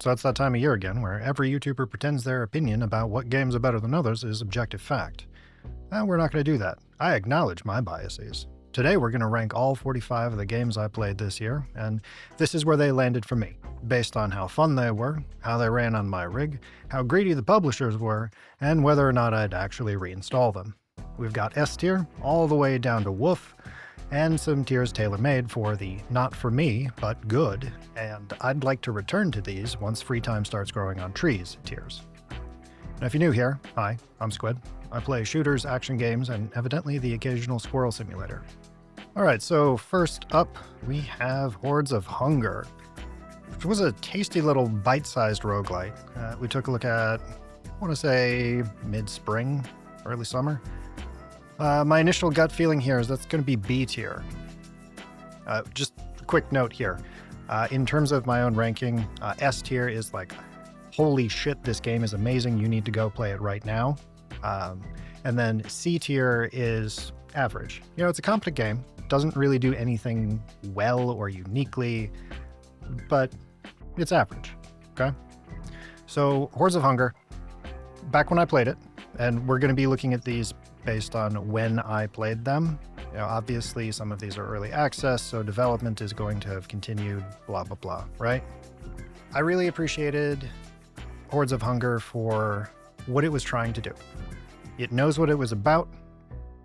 So it's that time of year again where every YouTuber pretends their opinion about what games are better than others is objective fact. We're not going to do that. I acknowledge my biases. Today we're going to rank all 45 of the games I played this year, and this is where they landed for me, based on how fun they were, how they ran on my rig, how greedy the publishers were, and whether or not I'd actually reinstall them. We've got S tier all the way down to WHUF, and some tiers tailor-made for the not for me, but good, and I'd like to return to these once free time starts growing on trees tiers. And if you're new here, hi, I'm Squid. I play shooters, action games, and evidently the occasional squirrel simulator. Alright, so first up, we have Hordes of Hunger, which was a tasty little bite-sized roguelite. We took a look at, I want to say, mid-spring, early summer. My initial gut feeling here is that's going to be B tier. Just a quick note here. In terms of my own ranking, S tier is like, holy shit, this game is amazing, you need to go play it right now. And then C tier is average. You know, it's a competent game, doesn't really do anything well or uniquely, but it's average, okay? So Hordes of Hunger, back when I played it, and we're going to be looking at these based on when I played them. You know, obviously some of these are early access, so development is going to have continued, blah, blah, blah, right? I really appreciated Hordes of Hunger for what it was trying to do. It knows what it was about,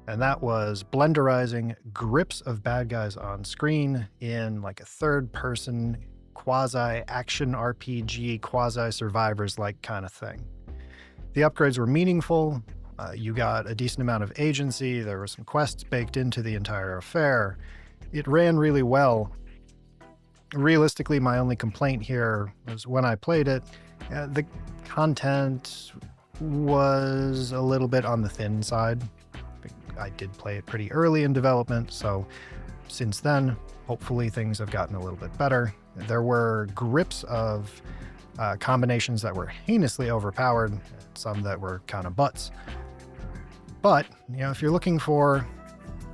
and that was blenderizing grips of bad guys on screen in like a third-person, quasi-action RPG, quasi-survivors-like kind of thing. The upgrades were meaningful. You got a decent amount of agency. There were some quests baked into the entire affair. It ran really well. Realistically, my only complaint here was when I played it, the content was a little bit on the thin side. I did play it pretty early in development, so since then, hopefully things have gotten a little bit better. There were grips of combinations that were heinously overpowered, some that were kind of butts. But, you know, if you're looking for,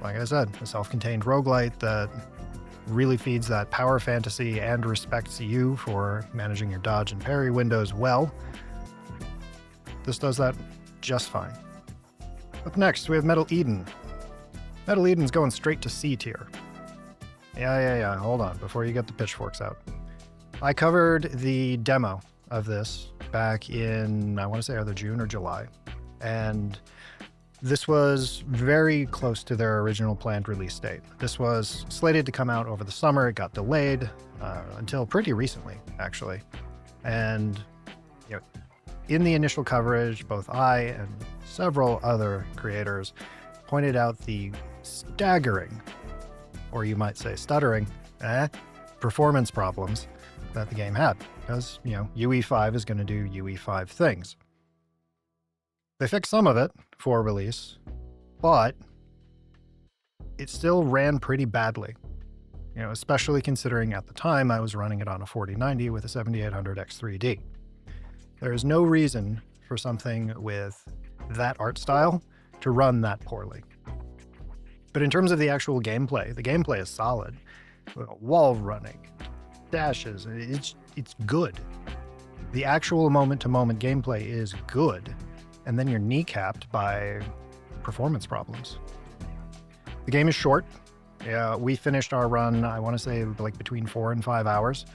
like I said, a self-contained roguelite that really feeds that power fantasy and respects you for managing your dodge and parry windows well, this does that just fine. Up next, we have Metal Eden. Metal Eden's going straight to C tier. Yeah, hold on, before you get the pitchforks out. I covered the demo of this back in, I want to say either June or July, and this was very close to their original planned release date. This was slated to come out over the summer. It got delayed until pretty recently, actually. And you know, in the initial coverage, both I and several other creators pointed out the staggering, or you might say stuttering, performance problems that the game had, because, you know, UE5 is going to do UE5 things. They fixed some of it for release, but it still ran pretty badly. You know, especially considering at the time I was running it on a 4090 with a 7800 X3D. There is no reason for something with that art style to run that poorly. But in terms of the actual gameplay, the gameplay is solid. Wall running, dashes, it's good. The actual moment-to-moment gameplay is good, and then you're kneecapped by performance problems. The game is short. Yeah, we finished our run, I want to say, like between 4 and 5 hours.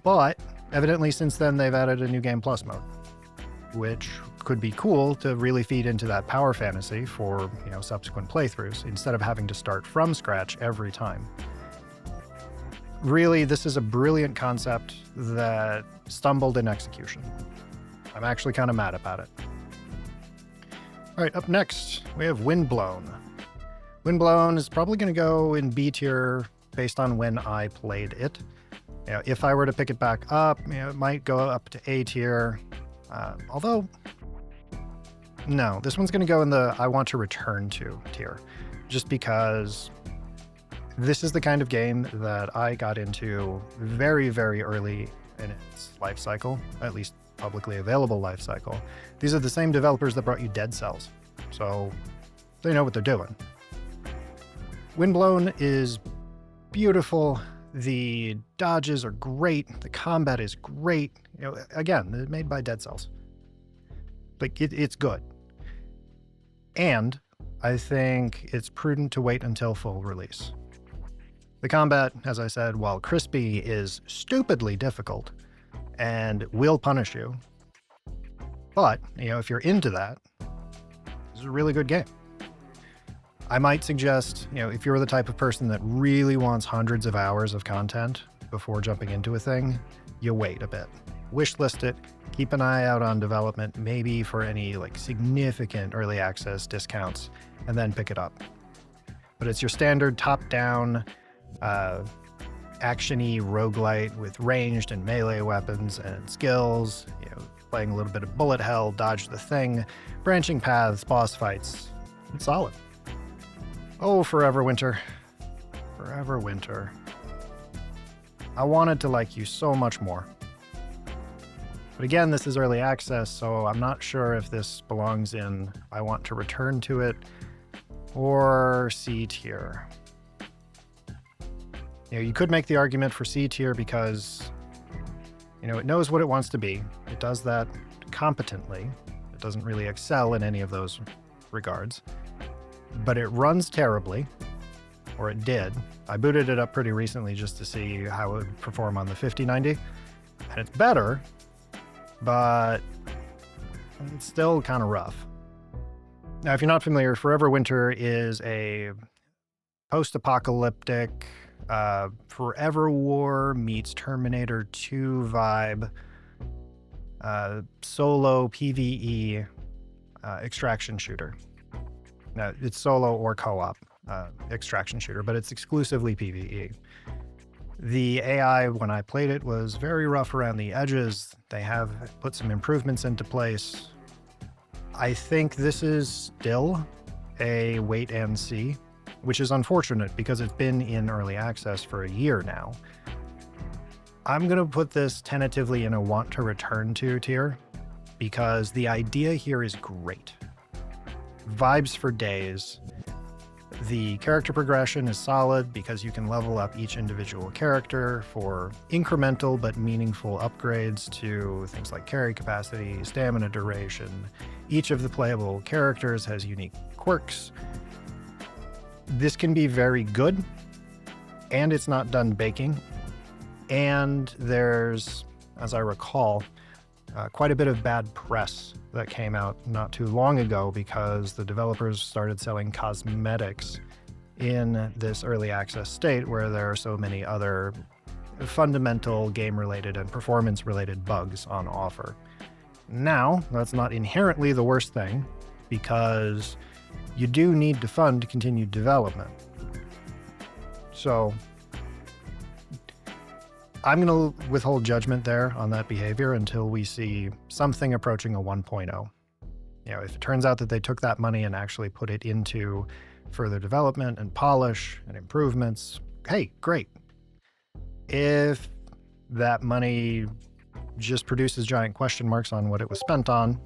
But evidently since then they've added a new game plus mode, which could be cool to really feed into that power fantasy for, you know, subsequent playthroughs instead of having to start from scratch every time. Really, this is a brilliant concept that stumbled in execution. I'm actually kind of mad about it. All right, up next, we have Windblown. Windblown is probably going to go in B tier based on when I played it. You know, if I were to pick it back up, you know, it might go up to A tier. Although, no, this one's going to go in the I want to return to tier, just because this is the kind of game that I got into very, very early in its life cycle, at least publicly available life cycle. These are the same developers that brought you Dead Cells, so they know what they're doing. Windblown is beautiful. The dodges are great. The combat is great. Again, made by Dead Cells. But it's good. And I think it's prudent to wait until full release. The combat, as I said, while crispy, is stupidly difficult and will punish you. But, if you're into that, this is a really good game. I might suggest, if you're the type of person that really wants hundreds of hours of content before jumping into a thing, you wait a bit. Wishlist it, keep an eye out on development, maybe for any significant early access discounts, and then pick it up. But it's your standard top-down, action-y roguelite with ranged and melee weapons and skills, playing a little bit of bullet hell, dodge the thing, branching paths, boss fights. It's solid. Oh, Forever Winter. Forever Winter. I wanted to like you so much more. But again, this is early access, so I'm not sure if this belongs in I want to return to it or C tier. You could make the argument for C tier because, it knows what it wants to be. It does that competently. It doesn't really excel in any of those regards. But it runs terribly, or it did. I booted it up pretty recently just to see how it would perform on the 5090, and it's better, but it's still kind of rough. Now, if you're not familiar, Forever Winter is a post-apocalyptic Forever War meets Terminator 2 vibe, solo PvE extraction shooter. Now, it's solo or co-op extraction shooter, but it's exclusively PvE. The AI, when I played it, was very rough around the edges. They have put some improvements into place. I think this is still a wait and see, which is unfortunate because it's been in early access for a year now. I'm going to put this tentatively in a want to return to tier because the idea here is great. Vibes for days. The character progression is solid because you can level up each individual character for incremental but meaningful upgrades to things like carry capacity, stamina duration. Each of the playable characters has unique quirks. This can be very good, and it's not done baking. And there's, as I recall, quite a bit of bad press that came out not too long ago because the developers started selling cosmetics in this early access state where there are so many other fundamental game-related and performance-related bugs on offer. Now, that's not inherently the worst thing because you do need to fund continued development. So I'm going to withhold judgment there on that behavior until we see something approaching a 1.0. If it turns out that they took that money and actually put it into further development and polish and improvements, hey, great. If that money just produces giant question marks on what it was spent on,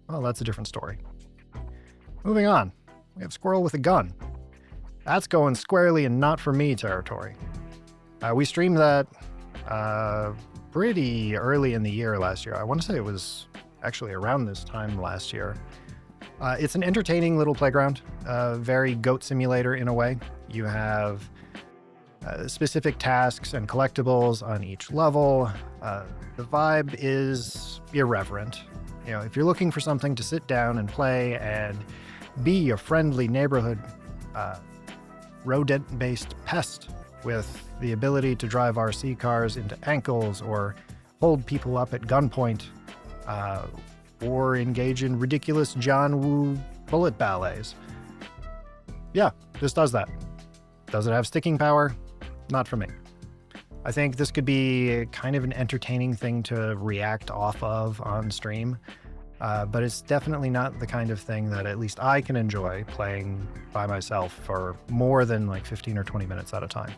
well, that's a different story. Moving on, we have Squirrel with a Gun. That's going squarely in not for me territory. We streamed that pretty early in the year last year. I want to say it was actually around this time last year. It's an entertaining little playground, very goat simulator in a way. You have specific tasks and collectibles on each level. The vibe is irreverent. If you're looking for something to sit down and play and be a friendly neighborhood rodent-based pest with the ability to drive RC cars into ankles or hold people up at gunpoint or engage in ridiculous John Woo bullet ballets. Yeah, this does that. Does it have sticking power? Not for me. I think this could be kind of an entertaining thing to react off of on stream, but it's definitely not the kind of thing that at least I can enjoy playing by myself for more than 15 or 20 minutes at a time.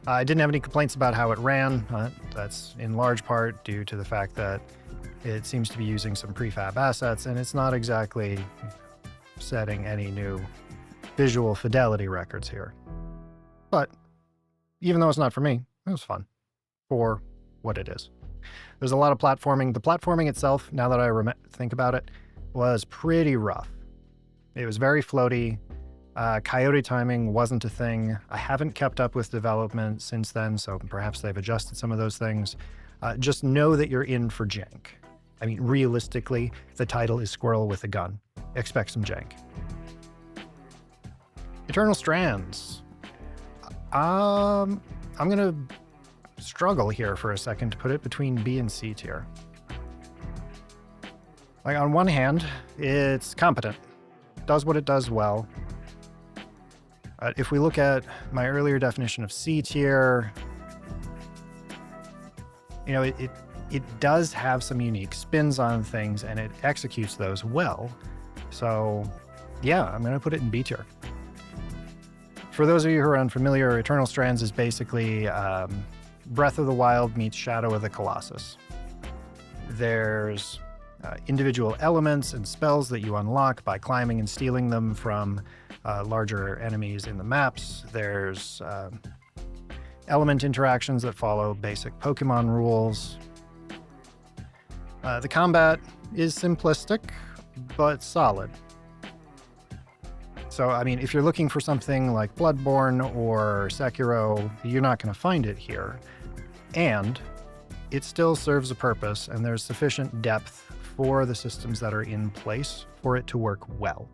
I didn't have any complaints about how it ran. That's in large part due to the fact that it seems to be using some prefab assets, and it's not exactly setting any new visual fidelity records here. But even though it's not for me, it was fun for what it is. There's a lot of platforming. The platforming itself, now that I think about it, was pretty rough. It was very floaty. Coyote timing wasn't a thing. I haven't kept up with development since then, so perhaps they've adjusted some of those things. Just know that you're in for jank. I mean, realistically, the title is Squirrel with a Gun. Expect some jank. Eternal Strands. I'm gonna struggle here for a second to put it between B and C tier. Like, on one hand, it's competent. Does what it does well. If we look at my earlier definition of C tier, you know, it does have some unique spins on things and it executes those well. So yeah, I'm going to put it in B tier. For those of you who are unfamiliar, Eternal Strands is basically Breath of the Wild meets Shadow of the Colossus. There's individual elements and spells that you unlock by climbing and stealing them from larger enemies in the maps. There's element interactions that follow basic Pokemon rules. The combat is simplistic, but solid. So, I mean, if you're looking for something like Bloodborne or Sekiro, you're not going to find it here. And it still serves a purpose, and there's sufficient depth for the systems that are in place for it to work well.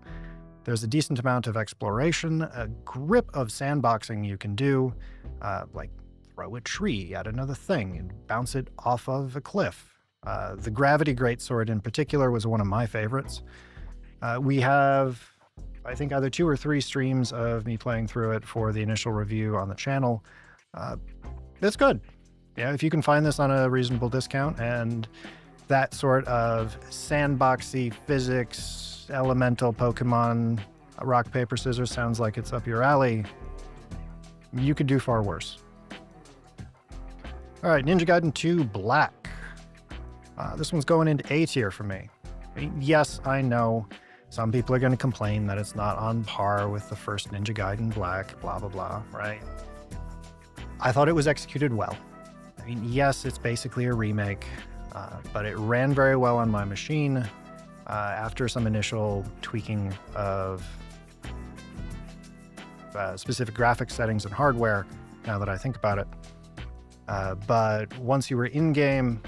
There's a decent amount of exploration, a grip of sandboxing you can do, like throw a tree at another thing and bounce it off of a cliff. The Gravity Greatsword in particular was one of my favorites. We have, I think, either 2 or 3 streams of me playing through it for the initial review on the channel. It's good. Yeah, if you can find this on a reasonable discount, and that sort of sandboxy physics, elemental Pokemon, rock, paper, scissors sounds like it's up your alley, you could do far worse. All right, Ninja Gaiden 2 Black. This one's going into A tier for me. I mean, yes, I know some people are going to complain that it's not on par with the first Ninja Gaiden Black, blah, blah, blah, right? I thought it was executed well. I mean, yes, it's basically a remake, but it ran very well on my machine after some initial tweaking of specific graphics settings and hardware, now that I think about it. But once you were in-game,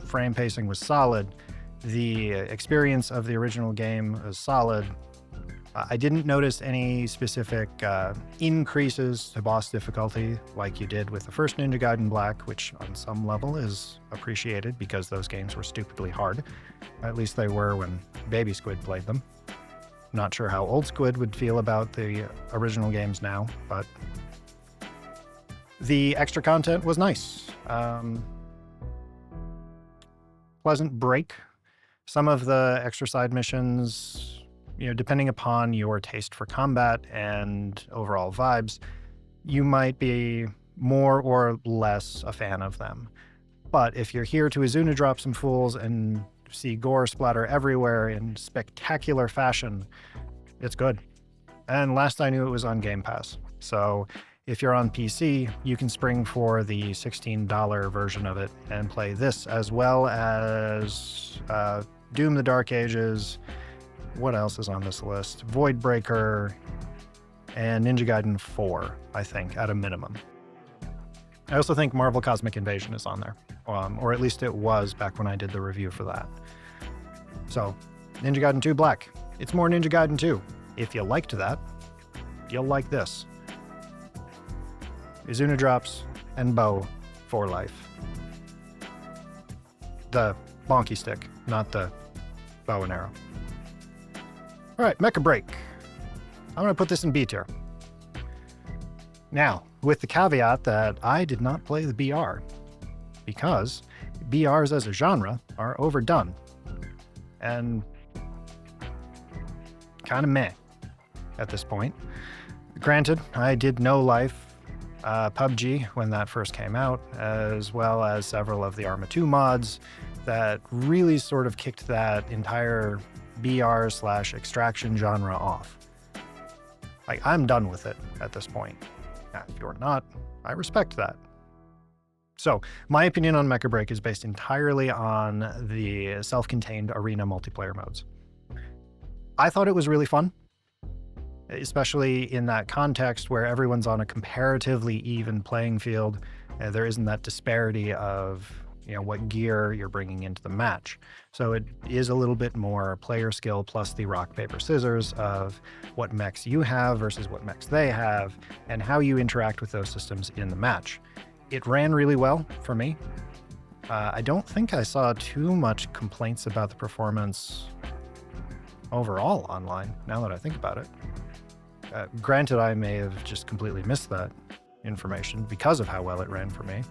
frame pacing was solid. The experience of the original game was solid. I didn't notice any specific increases to boss difficulty like you did with the first Ninja Gaiden Black, which on some level is appreciated because those games were stupidly hard. At least they were when BaldSquid played them. Not sure how OldSquid would feel about the original games now, but the extra content was nice. Pleasant break. Some of the extra side missions, you know, depending upon your taste for combat and overall vibes, you might be more or less a fan of them. But if you're here to Izuna drop some fools and see gore splatter everywhere in spectacular fashion, it's good. And last I knew, it was on Game Pass. So if you're on PC, you can spring for the $16 version of it and play this, as well as Doom the Dark Ages. What else is on this list? Voidbreaker and Ninja Gaiden 4, I think, at a minimum. I also think Marvel Cosmic Invasion is on there, or at least it was back when I did the review for that. So, Ninja Gaiden 2 Black. It's more Ninja Gaiden 2. If you liked that, you'll like this. Izuna drops and bow for life. The bonky stick, not the bow and arrow. All right, Mecha Break. I'm going to put this in B tier. Now, with the caveat that I did not play the BR, because BRs as a genre are overdone and kind of meh at this point. Granted, I did No Life PUBG when that first came out, as well as several of the Arma 2 mods that really sort of kicked that entire BR/extraction genre off. Like, I'm done with it at this point. If you're not, I respect that. So, my opinion on Mecha Break is based entirely on the self-contained arena multiplayer modes. I thought it was really fun, especially in that context where everyone's on a comparatively even playing field. There isn't that disparity of what gear you're bringing into the match. So it is a little bit more player skill plus the rock, paper, scissors of what mechs you have versus what mechs they have and how you interact with those systems in the match. It ran really well for me. I don't think I saw too much complaints about the performance overall online, now that I think about it. Granted, I may have just completely missed that information because of how well it ran for me.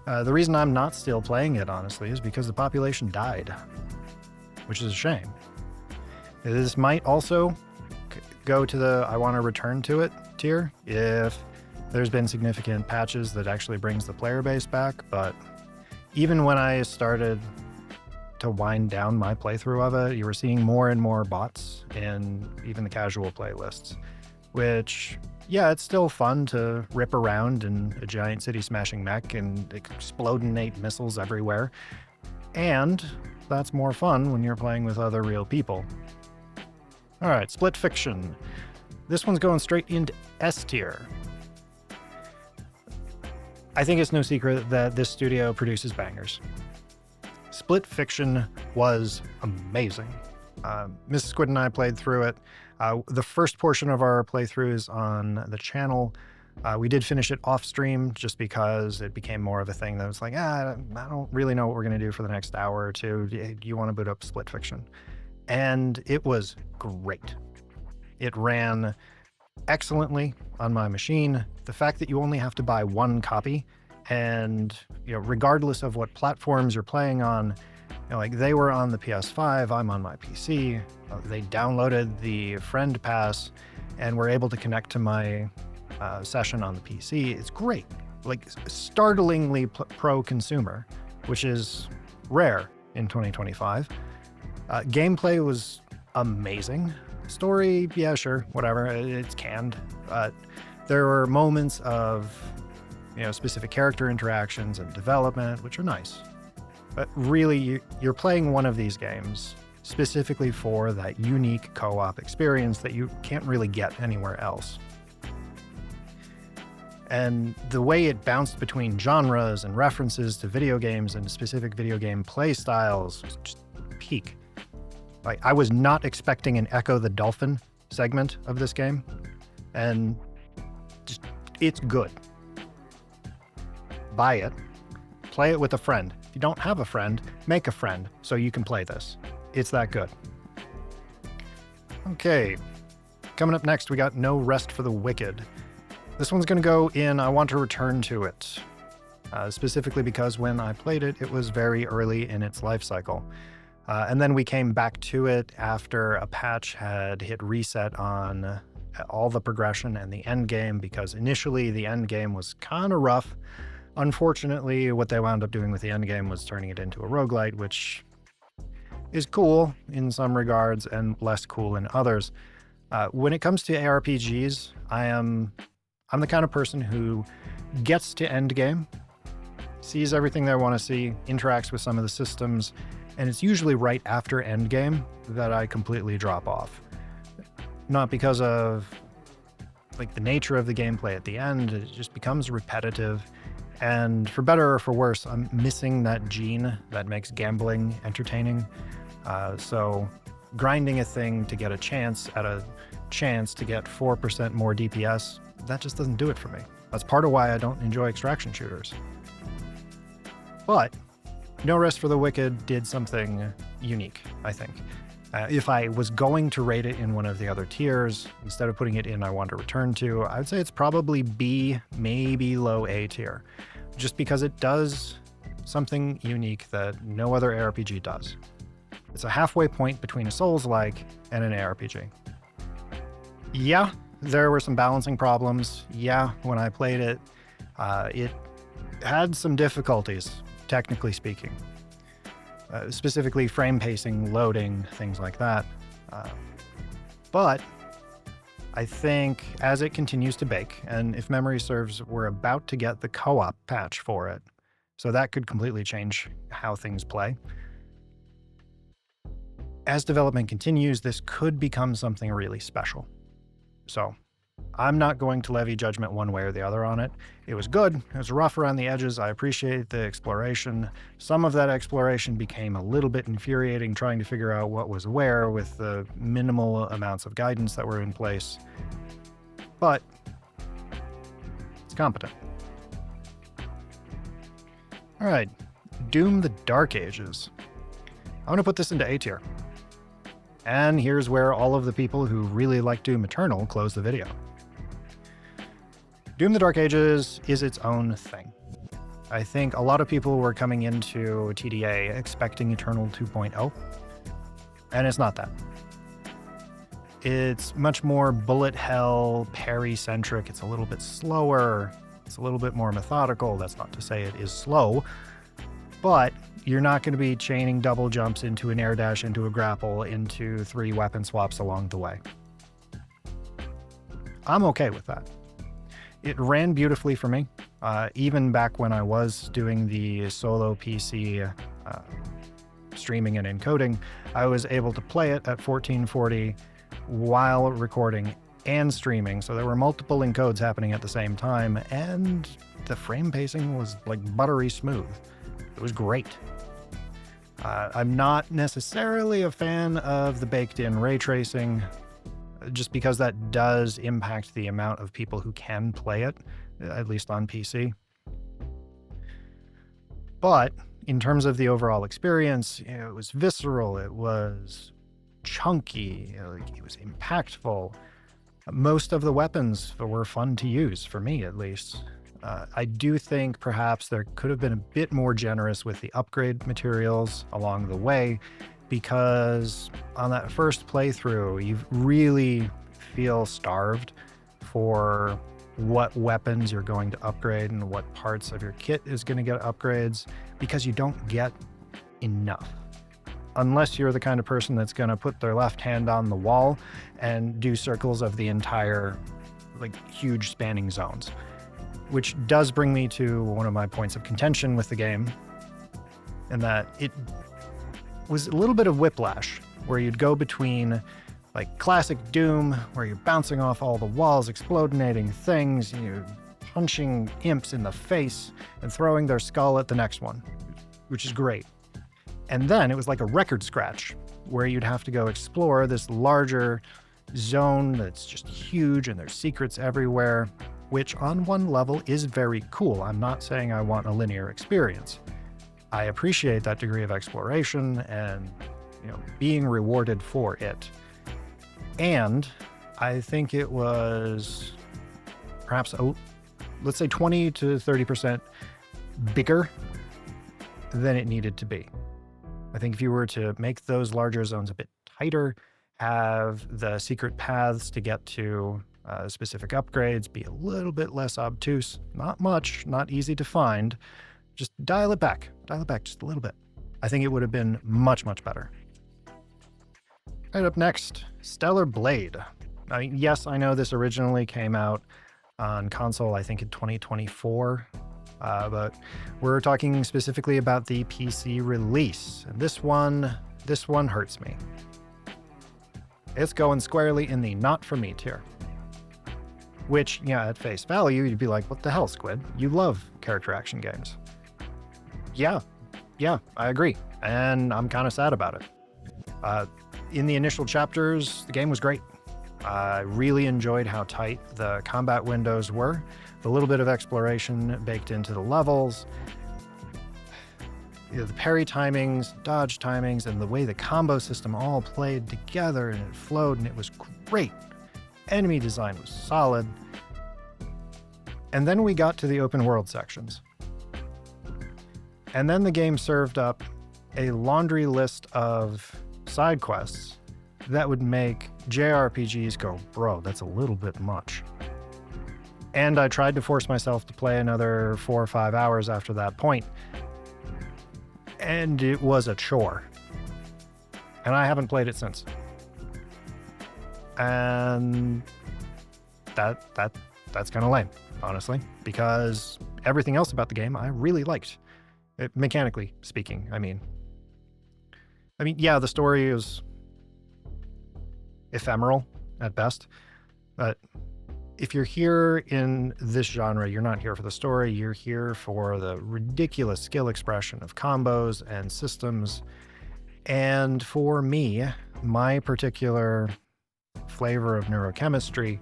The reason I'm not still playing it, honestly, is because the population died, which is a shame. This might also go to the I want to return to it tier if there's been significant patches that actually brings the player base back, but even when I started to wind down my playthrough of it, you were seeing more and more bots in even the casual playlists, which, yeah, it's still fun to rip around in a giant city smashing mech and explodinate missiles everywhere. And that's more fun when you're playing with other real people. All right, Split Fiction. This one's going straight into S tier. I think it's no secret that this studio produces bangers. Split Fiction was amazing. Mrs. Squid and I played through it. The first portion of our playthroughs on the channel, we did finish it off stream just because it became more of a thing that was like, I don't really know what we're going to do for the next hour or two. Do you want to boot up Split Fiction? And it was great. It ran excellently on my machine. The fact that you only have to buy one copy and, regardless of what platforms you're playing on, like they were on the PS5, I'm on my PC. They downloaded the friend pass and were able to connect to my session on the PC. It's great, like startlingly pro-consumer, which is rare in 2025. Gameplay was amazing. Story, yeah, sure, whatever, it's canned. But there were moments of, specific character interactions and development, which are nice. But really, you're playing one of these games specifically for that unique co-op experience that you can't really get anywhere else. And the way it bounced between genres and references to video games and specific video game play styles was just peak. Like, I was not expecting an Echo the Dolphin segment of this game, and just, it's good. Buy it. Play it with a friend. If you don't have a friend, make a friend so you can play this. It's that good. Okay, coming up next, we got No Rest for the Wicked. This one's going to go in I want to return to it, specifically because when I played it, it was very early in its life cycle. And then we came back to it after a patch had hit reset on all the progression and the end game, because initially the end game was kind of rough. Unfortunately, what they wound up doing with the end game was turning it into a roguelite, which is cool in some regards and less cool in others. When it comes to ARPGs, I'm the kind of person who gets to end game, sees everything they want to see, interacts with some of the systems, and it's usually right after end game that I completely drop off. Not because of like the nature of the gameplay at the end, it just becomes repetitive. And for better or for worse, I'm missing that gene that makes gambling entertaining. So grinding a thing to get a chance to get 4% more DPS, that just doesn't do it for me. That's part of why I don't enjoy extraction shooters. But No Rest for the Wicked did something unique, I think. If I was going to rate it in one of the other tiers, instead of putting it in I want to return to, I would say it's probably B, maybe low A tier, just because it does something unique that no other ARPG does. It's a halfway point between a Souls-like and an ARPG. Yeah, there were some balancing problems. Yeah, when I played it, it had some difficulties, technically speaking. Specifically frame pacing, loading, things like that. But I think as it continues to bake, and if memory serves, we're about to get the co-op patch for it. So that could completely change how things play. As development continues, this could become something really special. So I'm not going to levy judgment one way or the other on it. It was good. It was rough around the edges. I appreciate the exploration. Some of that exploration became a little bit infuriating, trying to figure out what was where with the minimal amounts of guidance that were in place. But it's competent. All right, Doom the Dark Ages. I'm going to put this into A tier. And here's where all of the people who really like Doom Eternal close the video. Doom the Dark Ages is its own thing. I think a lot of people were coming into TDA expecting Eternal 2.0, and it's not that. It's much more bullet hell, parry-centric. It's a little bit slower. It's a little bit more methodical. That's not to say it is slow, but you're not going to be chaining double jumps into an air dash, into a grapple, into 3 weapon swaps along the way. I'm okay with that. It ran beautifully for me. Even back when I was doing the solo PC streaming and encoding, I was able to play it at 1440 while recording and streaming. So there were multiple encodes happening at the same time, and the frame pacing was like buttery smooth. It was great. I'm not necessarily a fan of the baked-in ray tracing, just because that does impact the amount of people who can play it, at least on PC. But in terms of the overall experience, it was visceral, it was chunky, it was impactful. Most of the weapons were fun to use, for me at least. I do think perhaps there could have been a bit more generous with the upgrade materials along the way, because on that first playthrough, you really feel starved for what weapons you're going to upgrade and what parts of your kit is going to get upgrades, because you don't get enough. Unless you're the kind of person that's going to put their left hand on the wall and do circles of the entire, huge spanning zones. Which does bring me to one of my points of contention with the game, in that it was a little bit of whiplash, where you'd go between classic Doom, where you're bouncing off all the walls, exploding things, you're punching imps in the face and throwing their skull at the next one, which is great. And then it was like a record scratch, where you'd have to go explore this larger zone that's just huge and there's secrets everywhere, which on one level is very cool. I'm not saying I want a linear experience. I appreciate that degree of exploration and, being rewarded for it. And I think it was perhaps, let's say 20 to 30% bigger than it needed to be. I think if you were to make those larger zones a bit tighter, have the secret paths to get to specific upgrades be a little bit less obtuse, not much, not easy to find, just dial it back just a little bit. I think it would have been much, much better. Right up next, Stellar Blade. I mean, yes, I know this originally came out on console, I think in 2024, but we're talking specifically about the PC release. And this one hurts me. It's going squarely in the not for me tier. Which, at face value, you'd be like, what the hell, Squid? You love character action games. Yeah, I agree. And I'm kind of sad about it. In the initial chapters, the game was great. I really enjoyed how tight the combat windows were, the little bit of exploration baked into the levels, the parry timings, dodge timings, and the way the combo system all played together and it flowed, and it was great. Enemy design was solid. And then we got to the open world sections. And then the game served up a laundry list of side quests that would make JRPGs go, bro, that's a little bit much. And I tried to force myself to play another 4 or 5 hours after that point, and it was a chore. And I haven't played it since. And that's kind of lame, honestly, because everything else about the game I really liked. Mechanically speaking, I mean, yeah, the story is ephemeral at best, but if you're here in this genre, you're not here for the story, you're here for the ridiculous skill expression of combos and systems. And for me, my particular flavor of neurochemistry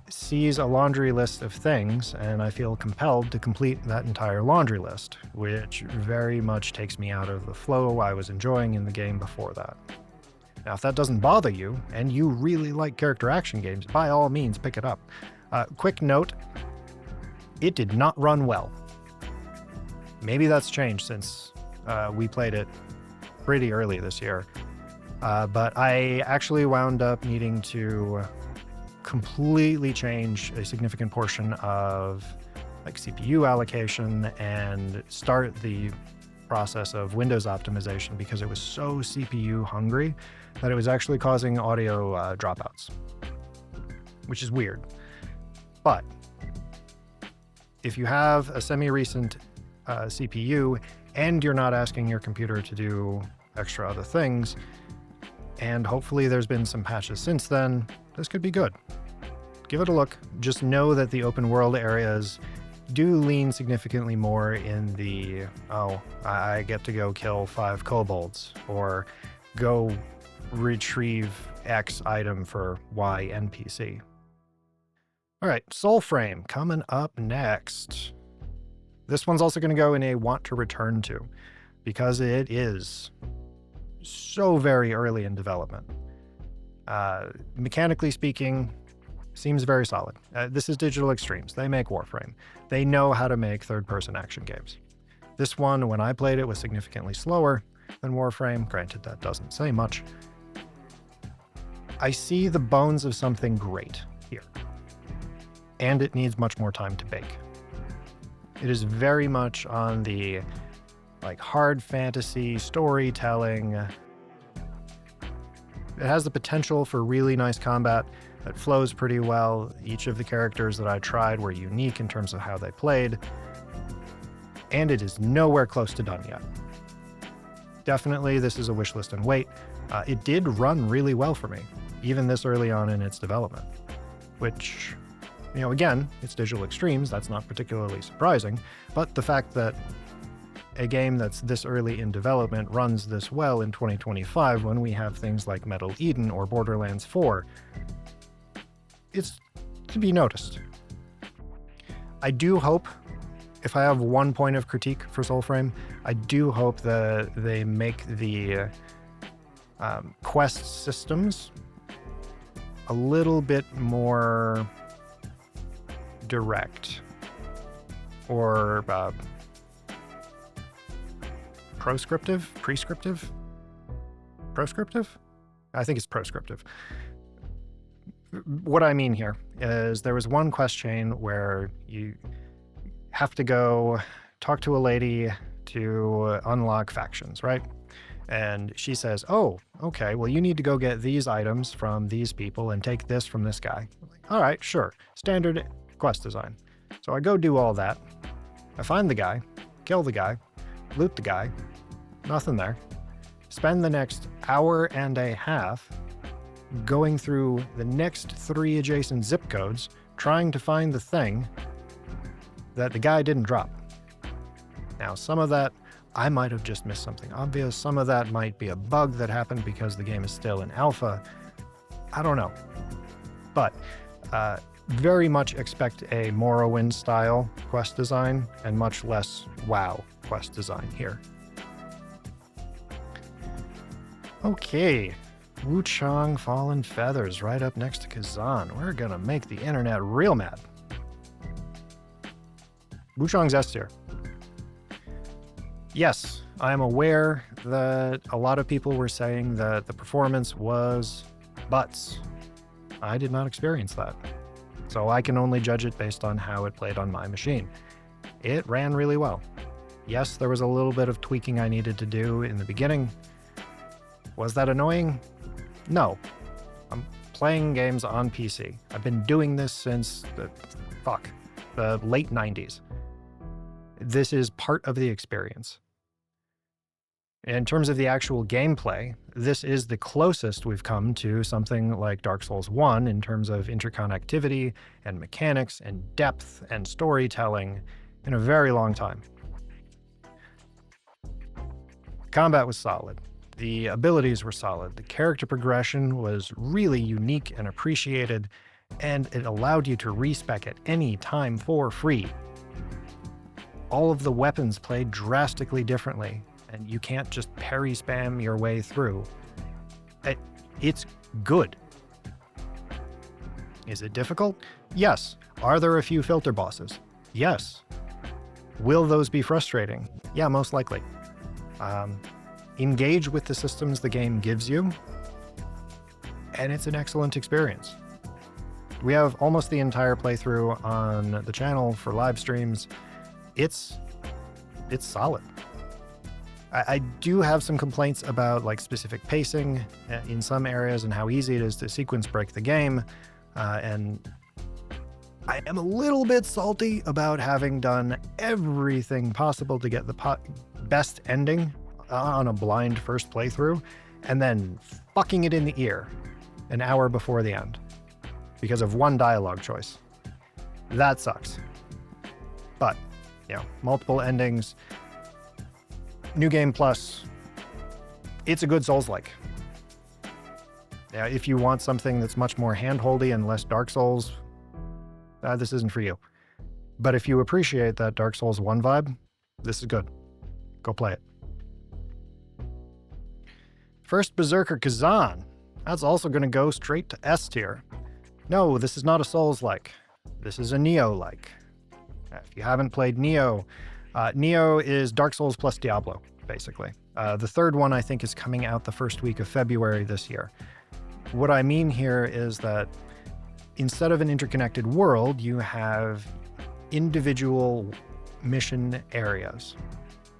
sees a laundry list of things, and I feel compelled to complete that entire laundry list, which very much takes me out of the flow I was enjoying in the game before that. Now, if that doesn't bother you, and you really like character action games, by all means, pick it up. Quick note, it did not run well. Maybe that's changed since we played it pretty early this year. But I actually wound up needing to completely change a significant portion of like CPU allocation and start the process of Windows optimization because it was so CPU hungry that it was actually causing audio dropouts, which is weird. But if you have a semi-recent CPU and you're not asking your computer to do extra other things, and hopefully there's been some patches since then, this could be good. Give it a look. Just know that the open world areas do lean significantly more in the, I get to go kill 5 kobolds, or go retrieve X item for Y NPC. All right, Soulframe coming up next. This one's also going to go in a want to return to, because it is so very early in development. Mechanically speaking, seems very solid. This is Digital Extremes. They make Warframe. They know how to make third-person action games. This one, when I played it, was significantly slower than Warframe. Granted, that doesn't say much. I see the bones of something great here, and it needs much more time to bake. It is very much on the like hard fantasy storytelling. It has the potential for really nice combat that flows pretty well. Each of the characters that I tried were unique in terms of how they played, and it is nowhere close to done yet. Definitely, this is a wish list and wait. It did run really well for me, even this early on in its development, which, you know, again, it's Digital Extremes, that's not particularly surprising, but the fact that a game that's this early in development runs this well in 2025 when we have things like Metal Eden or Borderlands 4, it's to be noticed. I do hope, if I have one point of critique for Soulframe, I do hope that they make the quest systems a little bit more direct, or prescriptive? I think it's prescriptive. What I mean here is there was one quest chain where you have to go talk to a lady to unlock factions, right? And she says, oh, okay, well, you need to go get these items from these people and take this from this guy. All right, sure. Standard quest design. So I go do all that. I find the guy, kill the guy, loot the guy, nothing there. Spend the next hour and a half going through the next 3 adjacent zip codes, trying to find the thing that the guy didn't drop. Now, some of that, I might have just missed something obvious. Some of that might be a bug that happened because the game is still in alpha. I don't know. But very much expect a Morrowind-style quest design and much less WoW quest design here. Okay. Wuchang Fallen Feathers right up next to Kazan. We're gonna make the internet real mad. Wuchang's S tier. Yes, I am aware that a lot of people were saying that the performance was butts. I did not experience that, so I can only judge it based on how it played on my machine. It ran really well. Yes, there was a little bit of tweaking I needed to do in the beginning. Was that annoying? No. I'm playing games on PC. I've been doing this since the late 90s. This is part of the experience. In terms of the actual gameplay, this is the closest we've come to something like Dark Souls 1 in terms of interconnectivity and mechanics and depth and storytelling in a very long time. Combat was solid. The abilities were solid. The character progression was really unique and appreciated, and it allowed you to respec at any time for free. All of the weapons played drastically differently, and you can't just parry spam your way through. It's good. Is it difficult? Yes. Are there a few filter bosses? Yes. Will those be frustrating? Yeah, most likely. Engage with the systems the game gives you, and it's an excellent experience. We have almost the entire playthrough on the channel for live streams. It's solid. I do have some complaints about like specific pacing in some areas and how easy it is to sequence break the game. And I am a little bit salty about having done everything possible to get the best ending on a blind first playthrough and then fucking it in the ear an hour before the end because of one dialogue choice. That sucks. But, multiple endings. New Game Plus, it's a good Souls-like. If you want something that's much more hand-holdy and less Dark Souls, this isn't for you. But if you appreciate that Dark Souls 1 vibe, this is good. Go play it. First Berserker Kazan. That's also going to go straight to S tier. No, this is not a Souls-like. This is a Nioh-like. If you haven't played Nioh, Nioh is Dark Souls plus Diablo, basically. The third one, I think, is coming out the first week of February this year. What I mean here is that instead of an interconnected world, you have individual mission areas,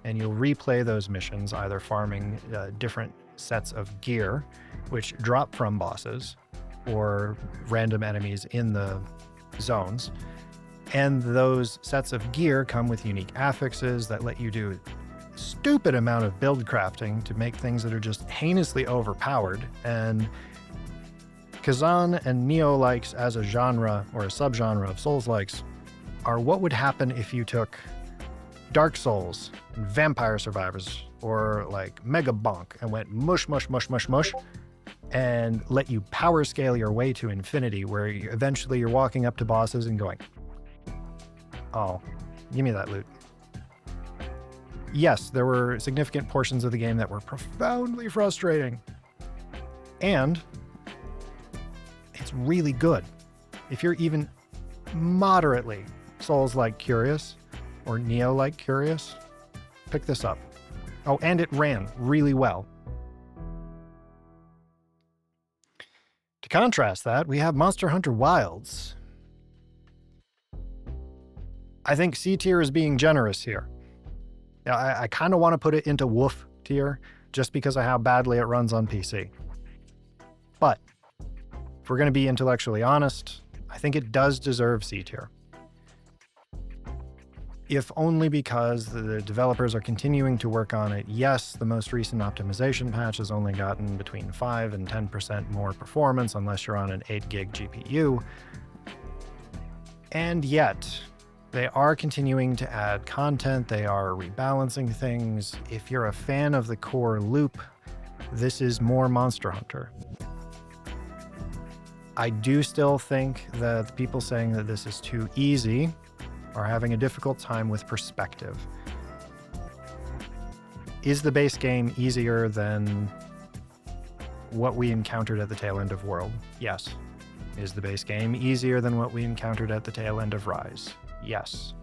and you'll replay those missions, either farming different sets of gear, which drop from bosses, or random enemies in the zones. And those sets of gear come with unique affixes that let you do a stupid amount of build crafting to make things that are just heinously overpowered. And Kazan and Nioh-likes as a genre or a subgenre of Souls-likes are what would happen if you took Dark Souls and Vampire Survivors or like Mega Bonk and went mush, mush, mush, mush, mush, and let you power scale your way to infinity, where eventually you're walking up to bosses and going, oh, give me that loot. Yes, there were significant portions of the game that were profoundly frustrating. And it's really good. If you're even moderately Souls-like curious or Nioh-like curious, pick this up. Oh, and it ran really well. To contrast that, we have Monster Hunter Wilds. I think C tier is being generous here. Now, I kind of want to put it into WHUF tier just because of how badly it runs on PC. But if we're going to be intellectually honest, I think it does deserve C tier. If only because the developers are continuing to work on it. Yes, the most recent optimization patch has only gotten between 5 and 10% more performance unless you're on an 8 gig GPU. And yet, they are continuing to add content, they are rebalancing things. If you're a fan of the core loop, this is more Monster Hunter. I do still think that the people saying that this is too easy are having a difficult time with perspective. Is the base game easier than what we encountered at the tail end of World? Yes. Is the base game easier than what we encountered at the tail end of Rise? Yes.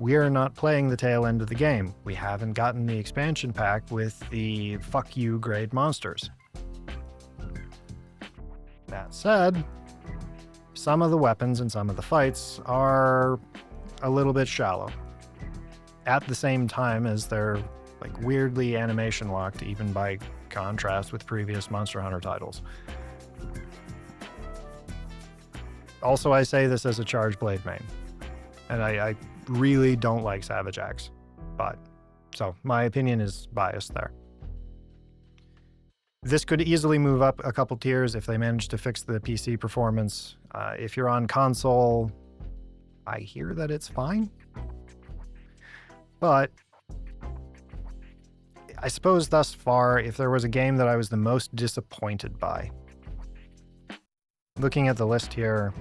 We are not playing the tail end of the game. We haven't gotten the expansion pack with the fuck you grade monsters. That said, some of the weapons and some of the fights are a little bit shallow. At the same time as they're like weirdly animation locked, even by contrast with previous Monster Hunter titles. Also, I say this as a Charge Blade main, and I really don't like Savage Axe, but so my opinion is biased there. This could easily move up a couple tiers if they manage to fix the PC performance. If you're on console, I hear that it's fine, but I suppose thus far, if there was a game that I was the most disappointed by, looking at the list here,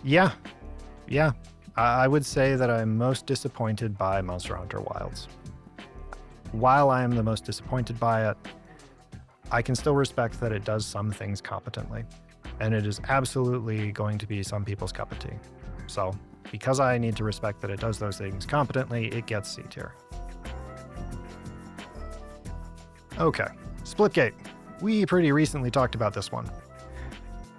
yeah, I would say that I'm most disappointed by Monster Hunter Wilds. While I am the most disappointed by it, I can still respect that it does some things competently, and it is absolutely going to be some people's cup of tea. So, because I need to respect that it does those things competently, it gets C tier. Okay, Splitgate. We pretty recently talked about this one.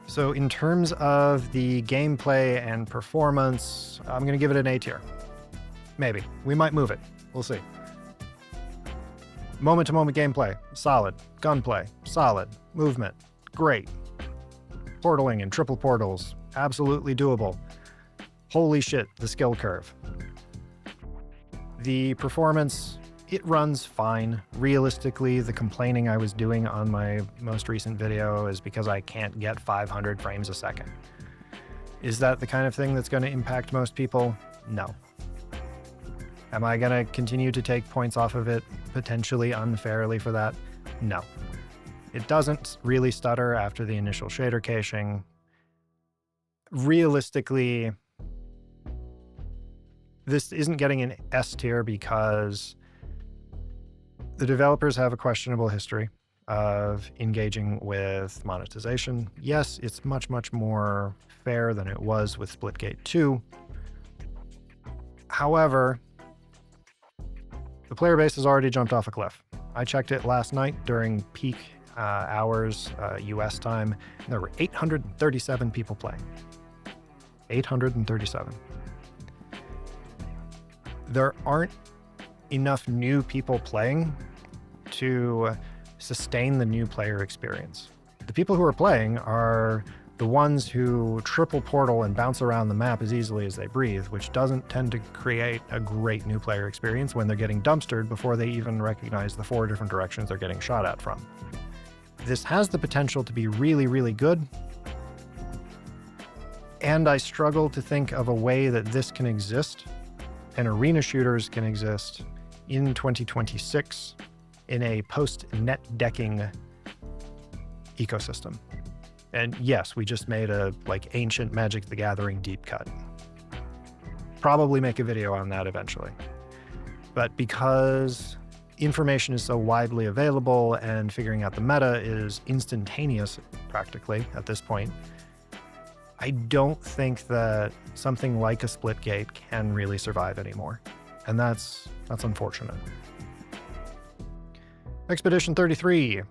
So in terms of the gameplay and performance, I'm going to give it an A tier. Maybe. We might move it. We'll see. Moment-to-moment gameplay, solid. Gunplay, solid. Movement, great. Portaling and triple portals, absolutely doable. Holy shit, the skill curve. The performance, it runs fine. Realistically, the complaining I was doing on my most recent video is because I can't get 500 frames a second. Is that the kind of thing that's going to impact most people? No. Am I going to continue to take points off of it potentially unfairly for that? No. It doesn't really stutter after the initial shader caching. Realistically, this isn't getting an S tier because the developers have a questionable history of engaging with monetization. Yes, it's much, much more fair than it was with Splitgate 2. However, the player base has already jumped off a cliff. I checked it last night during peak hours, US time, and there were 837 people playing. 837. There aren't enough new people playing to sustain the new player experience. The people who are playing are the ones who triple portal and bounce around the map as easily as they breathe, which doesn't tend to create a great new player experience when they're getting dumpstered before they even recognize the 4 different directions they're getting shot at from. This has the potential to be really, really good, and I struggle to think of a way that this can exist and arena shooters can exist in 2026 in a post-net decking ecosystem. And yes, we just made a ancient Magic the Gathering deep cut. Probably make a video on that eventually. But because information is so widely available and figuring out the meta is instantaneous practically at this point, I don't think that something like a Splitgate can really survive anymore. And that's unfortunate. Expedition 33.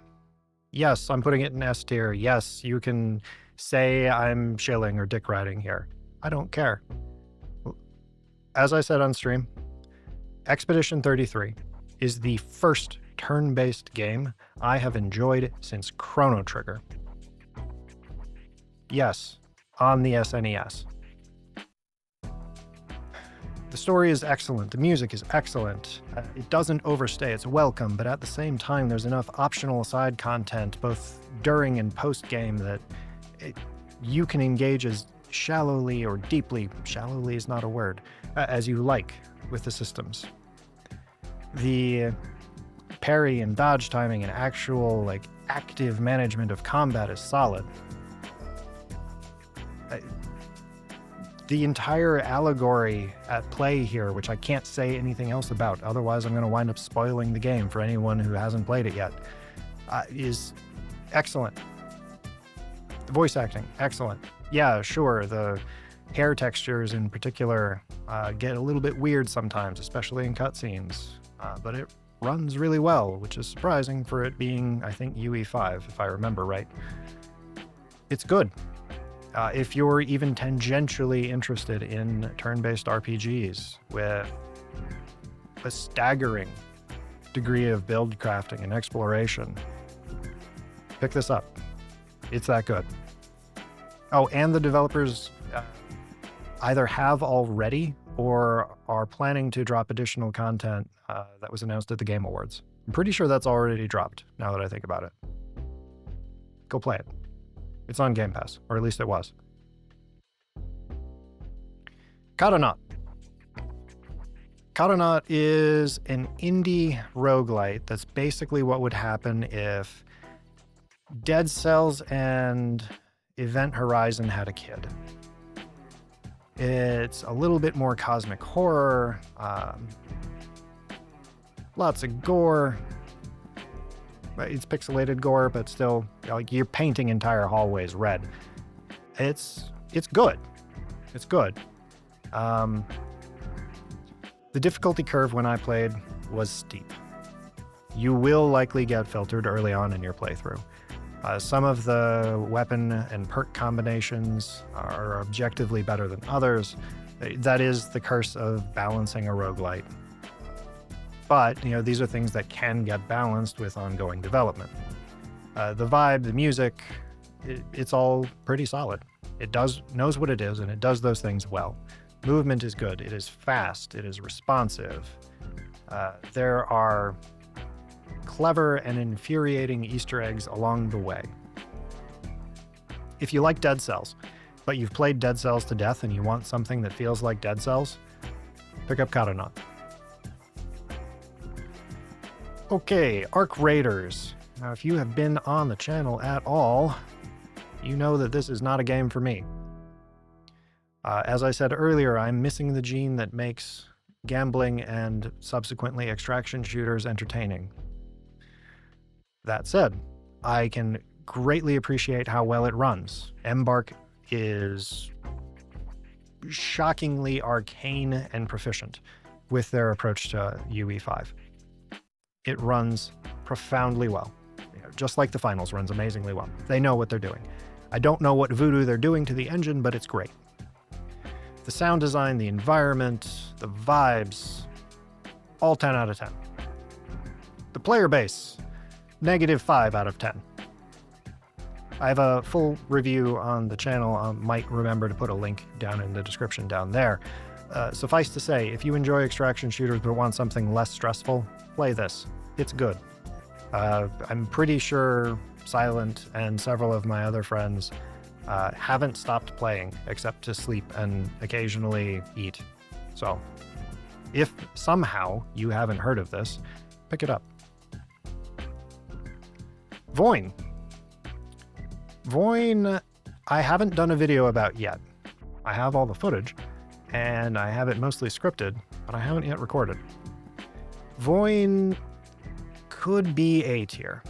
Yes, I'm putting it in S tier. Yes, you can say I'm shilling or dick riding here. I don't care. As I said on stream, Expedition 33 is the first turn-based game I have enjoyed since Chrono Trigger. Yes, on the SNES. The story is excellent, the music is excellent, it doesn't overstay its welcome, but at the same time there's enough optional side content both during and post-game that you can engage as shallowly or deeply, shallowly is not a word, as you like with the systems. The parry and dodge timing and actual active management of combat is solid. The entire allegory at play here, which I can't say anything else about, otherwise I'm going to wind up spoiling the game for anyone who hasn't played it yet, is excellent. The voice acting, excellent. Yeah, sure, the hair textures in particular get a little bit weird sometimes, especially in cutscenes, but it runs really well, which is surprising for it being, I think, UE5, if I remember right. It's good. If you're even tangentially interested in turn-based RPGs with a staggering degree of build crafting and exploration, pick this up. It's that good. Oh, and the developers either have already or are planning to drop additional content that was announced at the Game Awards. I'm pretty sure that's already dropped, now that I think about it. Go play it. It's on Game Pass, or at least it was. Katanak. Katanak is an indie roguelite that's basically what would happen if Dead Cells and Event Horizon had a kid. It's a little bit more cosmic horror, lots of gore. It's pixelated gore, but still, like, you're painting entire hallways red. It's good. It's good. The difficulty curve when I played was steep. You will likely get filtered early on in your playthrough. Some of the weapon and perk combinations are objectively better than others. That is the curse of balancing a roguelite. But, these are things that can get balanced with ongoing development. The vibe, the music, it's all pretty solid. It knows what it is, and it does those things well. Movement is good. It is fast. It is responsive. There are clever and infuriating Easter eggs along the way. If you like Dead Cells, but you've played Dead Cells to death and you want something that feels like Dead Cells, pick up Katanak. Okay, Arc Raiders. Now, if you have been on the channel at all, you know that this is not a game for me. As I said earlier, I'm missing the gene that makes gambling and subsequently extraction shooters entertaining. That said, I can greatly appreciate how well it runs. Embark is shockingly arcane and proficient with their approach to UE5. It runs profoundly well. Just like the finals runs amazingly well. They know what they're doing. I don't know what voodoo they're doing to the engine, but it's great. The sound design, the environment, the vibes, all 10 out of 10. The player base, -5 out of 10. I have a full review on the channel. I might remember to put a link down in the description down there. Suffice to say, if you enjoy extraction shooters but want something less stressful, play this. It's good. I'm pretty sure Silent and several of my other friends haven't stopped playing except to sleep and occasionally eat. So, if somehow you haven't heard of this, pick it up. Voin. Voin, I haven't done a video about yet. I have all the footage, and I have it mostly scripted, but I haven't yet recorded. Voin could be A tier.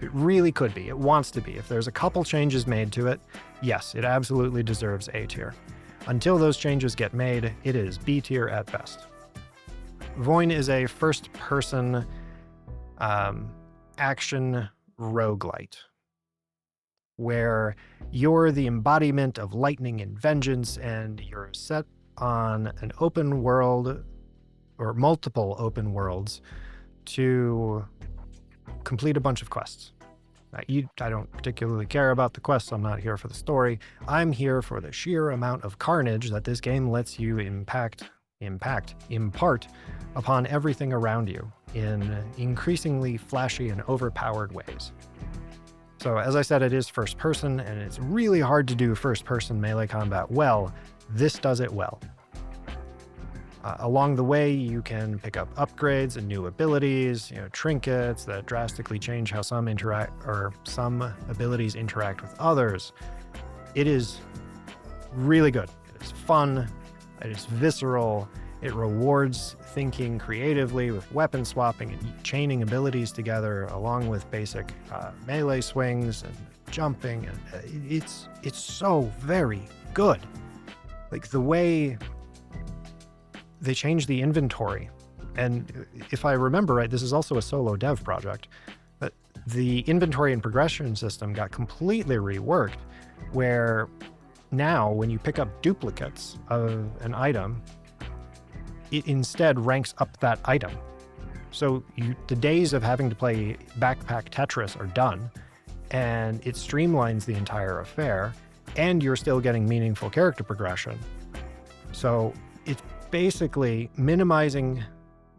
It really could be. It wants to be. If there's a couple changes made to it, yes, it absolutely deserves A tier. Until those changes get made, it is B tier at best. Voin is a first-person action roguelite, where you're the embodiment of lightning and vengeance, and you're set on an open world, or multiple open worlds, to complete a bunch of quests. I don't particularly care about the quests. I'm not here for the story. I'm here for the sheer amount of carnage that this game lets you impart upon everything around you in increasingly flashy and overpowered ways. So as I said, it is first person, and it's really hard to do first person melee combat well. This does it well. Along the way, you can pick up upgrades and new abilities, trinkets that drastically change how some abilities interact with others. It is really good. It is fun. It is visceral. It rewards thinking creatively with weapon swapping and chaining abilities together, along with basic melee swings and jumping. And it's so very good. Like the way they changed the inventory. And if I remember right, this is also a solo dev project, but the inventory and progression system got completely reworked, where now when you pick up duplicates of an item, it instead ranks up that item. So the days of having to play backpack Tetris are done, and it streamlines the entire affair. and you're still getting meaningful character progression. So it's basically minimizing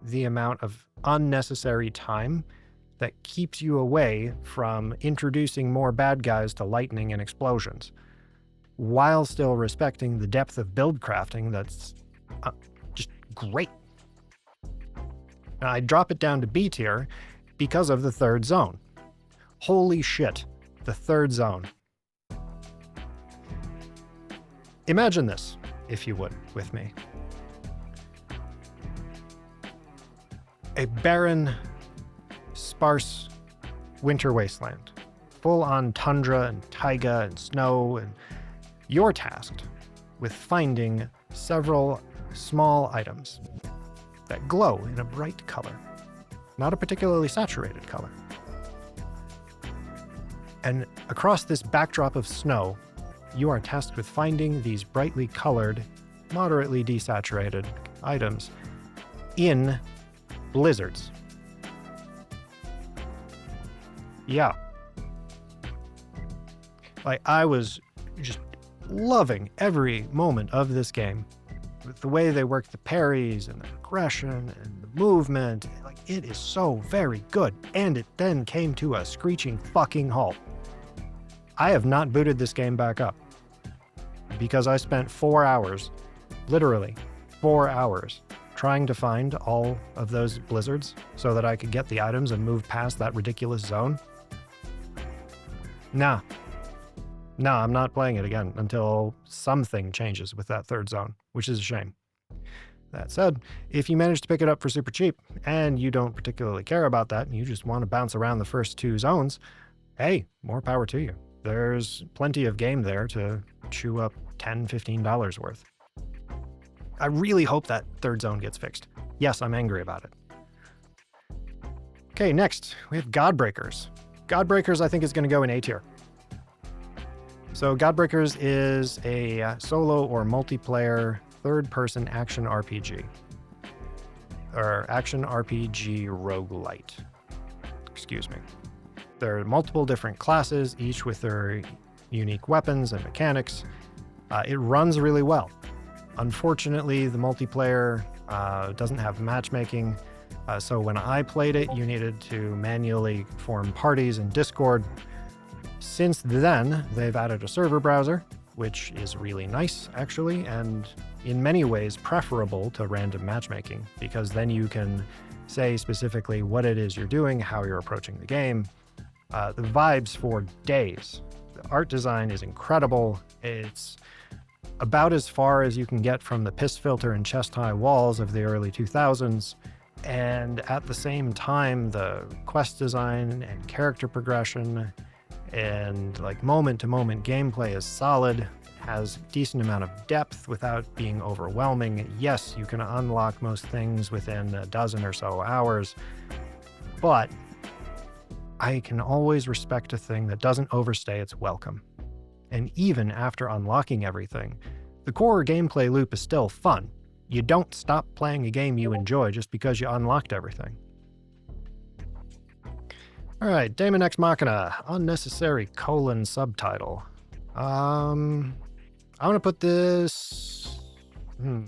the amount of unnecessary time that keeps you away from introducing more bad guys to lightning and explosions, while still respecting the depth of build crafting that's just great. Now, I drop it down to B tier because of the third zone. Holy shit, the third zone. Imagine this, if you would, with me. A barren, sparse winter wasteland, full on tundra and taiga and snow, and you're tasked with finding several small items that glow in a bright color, not a particularly saturated color. And across this backdrop of snow, you are tasked with finding these brightly colored, moderately desaturated items in blizzards. Yeah. Like, I was just loving every moment of this game. With the way they work the parries and the progression and the movement. Like, it is so very good. And it then came to a screeching fucking halt. I have not booted this game back up because I spent 4 hours, literally 4 hours, trying to find all of those blizzards so that I could get the items and move past that ridiculous zone. Nah, I'm not playing it again until something changes with that third zone, which is a shame. That said, if you manage to pick it up for super cheap and you don't particularly care about that and you just want to bounce around the first 2 zones, hey, more power to you. There's plenty of game there to chew up $10, $15 worth. I really hope that third zone gets fixed. Yes, I'm angry about it. Okay, next, we have Godbreakers. Godbreakers, I think, is going to go in A tier. So Godbreakers is a solo or multiplayer third-person action RPG. Or action RPG roguelite. Excuse me. There are multiple different classes, each with their unique weapons and mechanics. It runs really well. Unfortunately, the multiplayer doesn't have matchmaking, so when I played it, you needed to manually form parties in Discord. Since then, they've added a server browser, which is really nice, actually, and in many ways preferable to random matchmaking, because then you can say specifically what it is you're doing, how you're approaching the game. The vibes for days. The art design is incredible. It's about as far as you can get from the piss filter and chest-high walls of the early 2000s. And at the same time, the quest design and character progression and like moment-to-moment gameplay is solid, has a decent amount of depth without being overwhelming. Yes, you can unlock most things within a dozen or so hours, but I can always respect a thing that doesn't overstay its welcome. And even after unlocking everything, the core gameplay loop is still fun. You don't stop playing a game you enjoy just because you unlocked everything. All right, Daemon Ex Machina, unnecessary : subtitle. I'm gonna put this. We're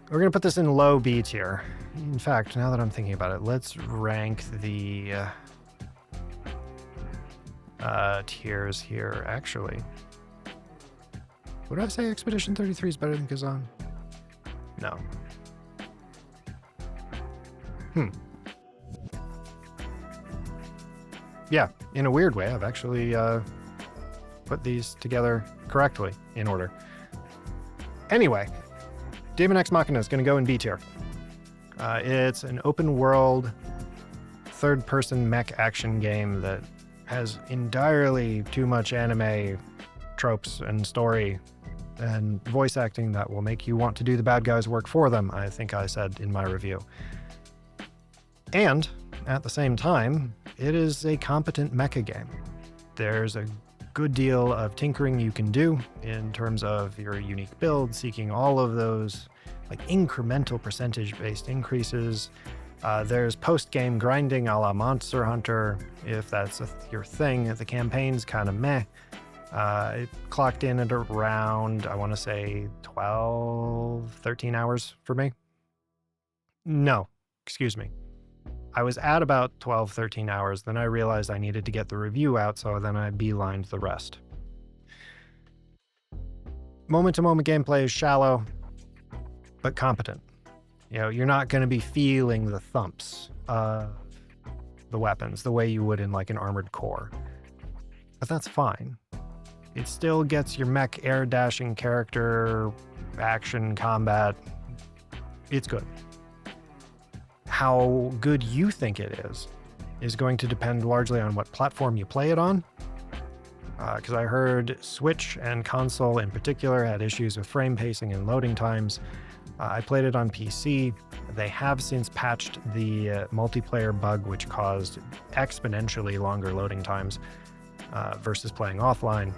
gonna put this in low B tier. In fact, now that I'm thinking about it, let's rank the tiers here, actually. Would I say Expedition 33 is better than Kazan? No. Yeah, in a weird way, I've actually put these together correctly in order. Anyway, Daemon Ex Machina is going to go in B tier. It's an open world, third-person mech action game that has entirely too much anime tropes and story and voice acting that will make you want to do the bad guys' work for them, I think I said in my review. And, at the same time, it is a competent mecha game. There's a good deal of tinkering you can do in terms of your unique build, seeking all of those like incremental percentage-based increases, There's post-game grinding a la Monster Hunter, if that's your thing. The campaign's kind of meh. It clocked in at around, I want to say 12, 13 hours for me. No, excuse me. I was at about 12, 13 hours. Then I realized I needed to get the review out, so then I beelined the rest. Moment-to-moment gameplay is shallow, but competent. You know, you're not going to be feeling the thumps of the weapons the way you would in like an Armored Core. But that's fine. It still gets your mech air dashing character, action, combat. It's good. How good you think it is going to depend largely on what platform you play it on. Because I heard Switch and console in particular had issues with frame pacing and loading times. I played it on PC. They have since patched the multiplayer bug, which caused exponentially longer loading times versus playing offline.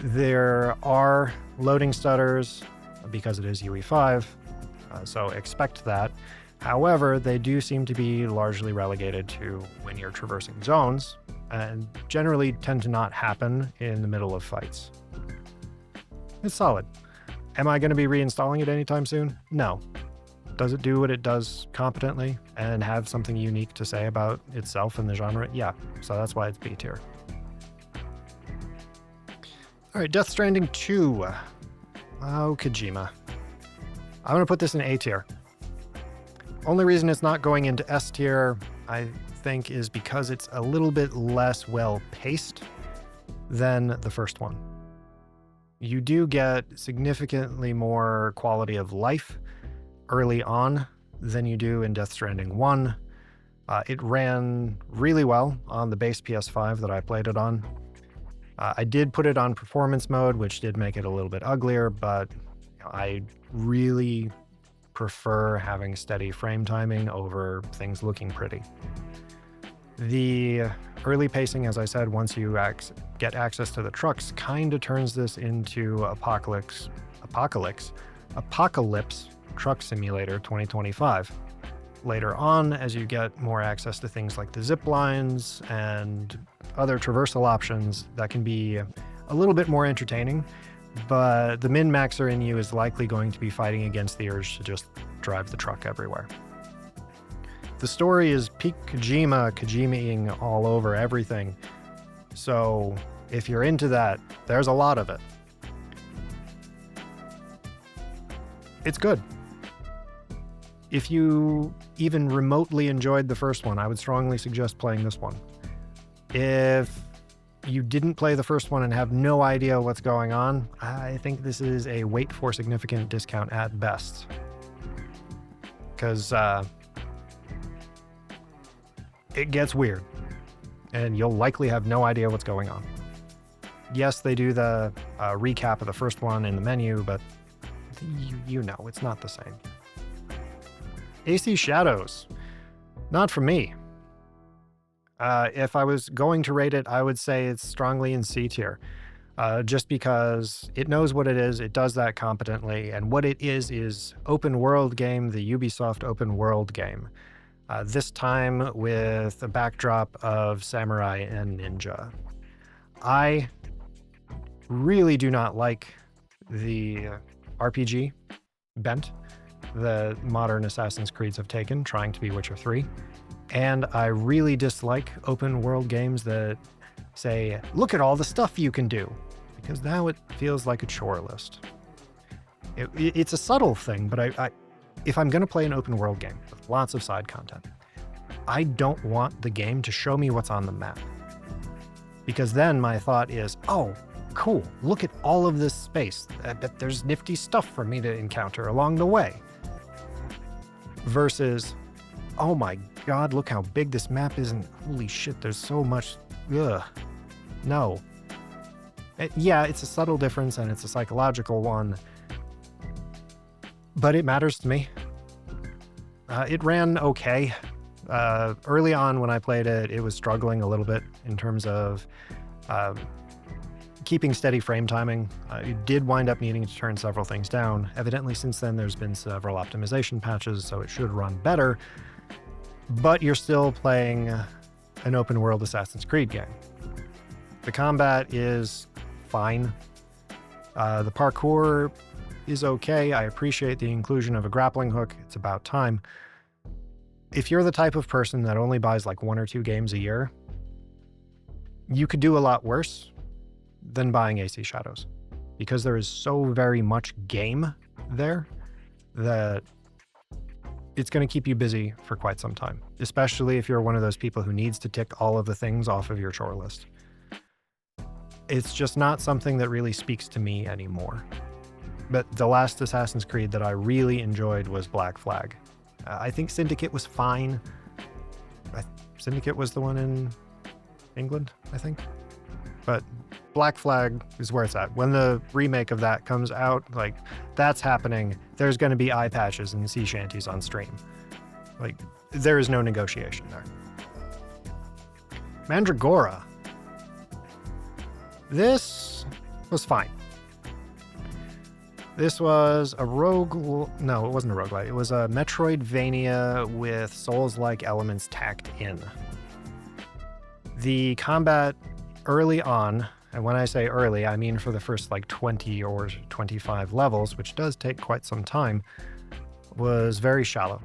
There are loading stutters because it is UE5, so expect that. However, they do seem to be largely relegated to when you're traversing zones, and generally tend to not happen in the middle of fights. It's solid. Am I going to be reinstalling it anytime soon? No. Does it do what it does competently and have something unique to say about itself and the genre? Yeah, so that's why it's B tier. All right, Death Stranding 2. Oh, Kojima. I'm going to put this in A tier. Only reason it's not going into S tier, I think, is because it's a little bit less well-paced than the first one. You do get significantly more quality of life early on than you do in Death Stranding 1. It ran really well on the base PS5 that I played it on. I did put it on performance mode, which did make it a little bit uglier, but I really prefer having steady frame timing over things looking pretty. The early pacing, as I said, once you get access to the trucks, kind of turns this into Apocalypse Truck Simulator 2025. Later on, as you get more access to things like the zip lines and other traversal options, that can be a little bit more entertaining, but the min-maxer in you is likely going to be fighting against the urge to just drive the truck everywhere. The story is peak Kojima-ing all over everything, so if you're into that, there's a lot of it. It's good. If you even remotely enjoyed the first one, I would strongly suggest playing this one. If you didn't play the first one and have no idea what's going on, I think this is a wait for significant discount at best. Because it gets weird, and you'll likely have no idea what's going on. Yes, they do the recap of the first one in the menu, but you know, it's not the same. AC Shadows. Not for me. If I was going to rate it, I would say it's strongly in C tier. Just because it knows what it is, it does that competently, and what it is open world game, the Ubisoft open world game. This time with a backdrop of samurai and ninja. I really do not like the RPG bent the modern Assassin's Creeds have taken, trying to be Witcher 3. And I really dislike open world games that say, look at all the stuff you can do, because now it feels like a chore list. It's a subtle thing, but if I'm going to play an open world game with lots of side content, I don't want the game to show me what's on the map. Because then my thought is, oh, cool, look at all of this space. I bet there's nifty stuff for me to encounter along the way. Versus, oh my God, look how big this map is, and holy shit, there's so much, ugh. No. Yeah, it's a subtle difference and it's a psychological one, but it matters to me. It ran okay. Early on when I played it, it was struggling a little bit in terms of keeping steady frame timing. You did wind up needing to turn several things down. Evidently, since then, there's been several optimization patches, so it should run better. but you're still playing an open world Assassin's Creed game. The combat is fine. The parkour is okay. I appreciate the inclusion of a grappling hook. It's about time. If you're the type of person that only buys like 1 or 2 games a year, you could do a lot worse than buying AC Shadows, because there is so very much game there that it's going to keep you busy for quite some time, especially if you're one of those people who needs to tick all of the things off of your chore list. It's just not something that really speaks to me anymore. But the last Assassin's Creed that I really enjoyed was Black Flag. I think Syndicate was fine. Syndicate was the one in England, I think. But Black Flag is where it's at. When the remake of that comes out, like, that's happening. There's going to be eye patches and sea shanties on stream. Like, there is no negotiation there. Mandragora. This was fine. This was a rogue... No, it wasn't a roguelite. It was a Metroidvania with Souls-like elements tacked in. The combat early on, and when I say early, I mean for the first like 20 or 25 levels, which does take quite some time, was very shallow.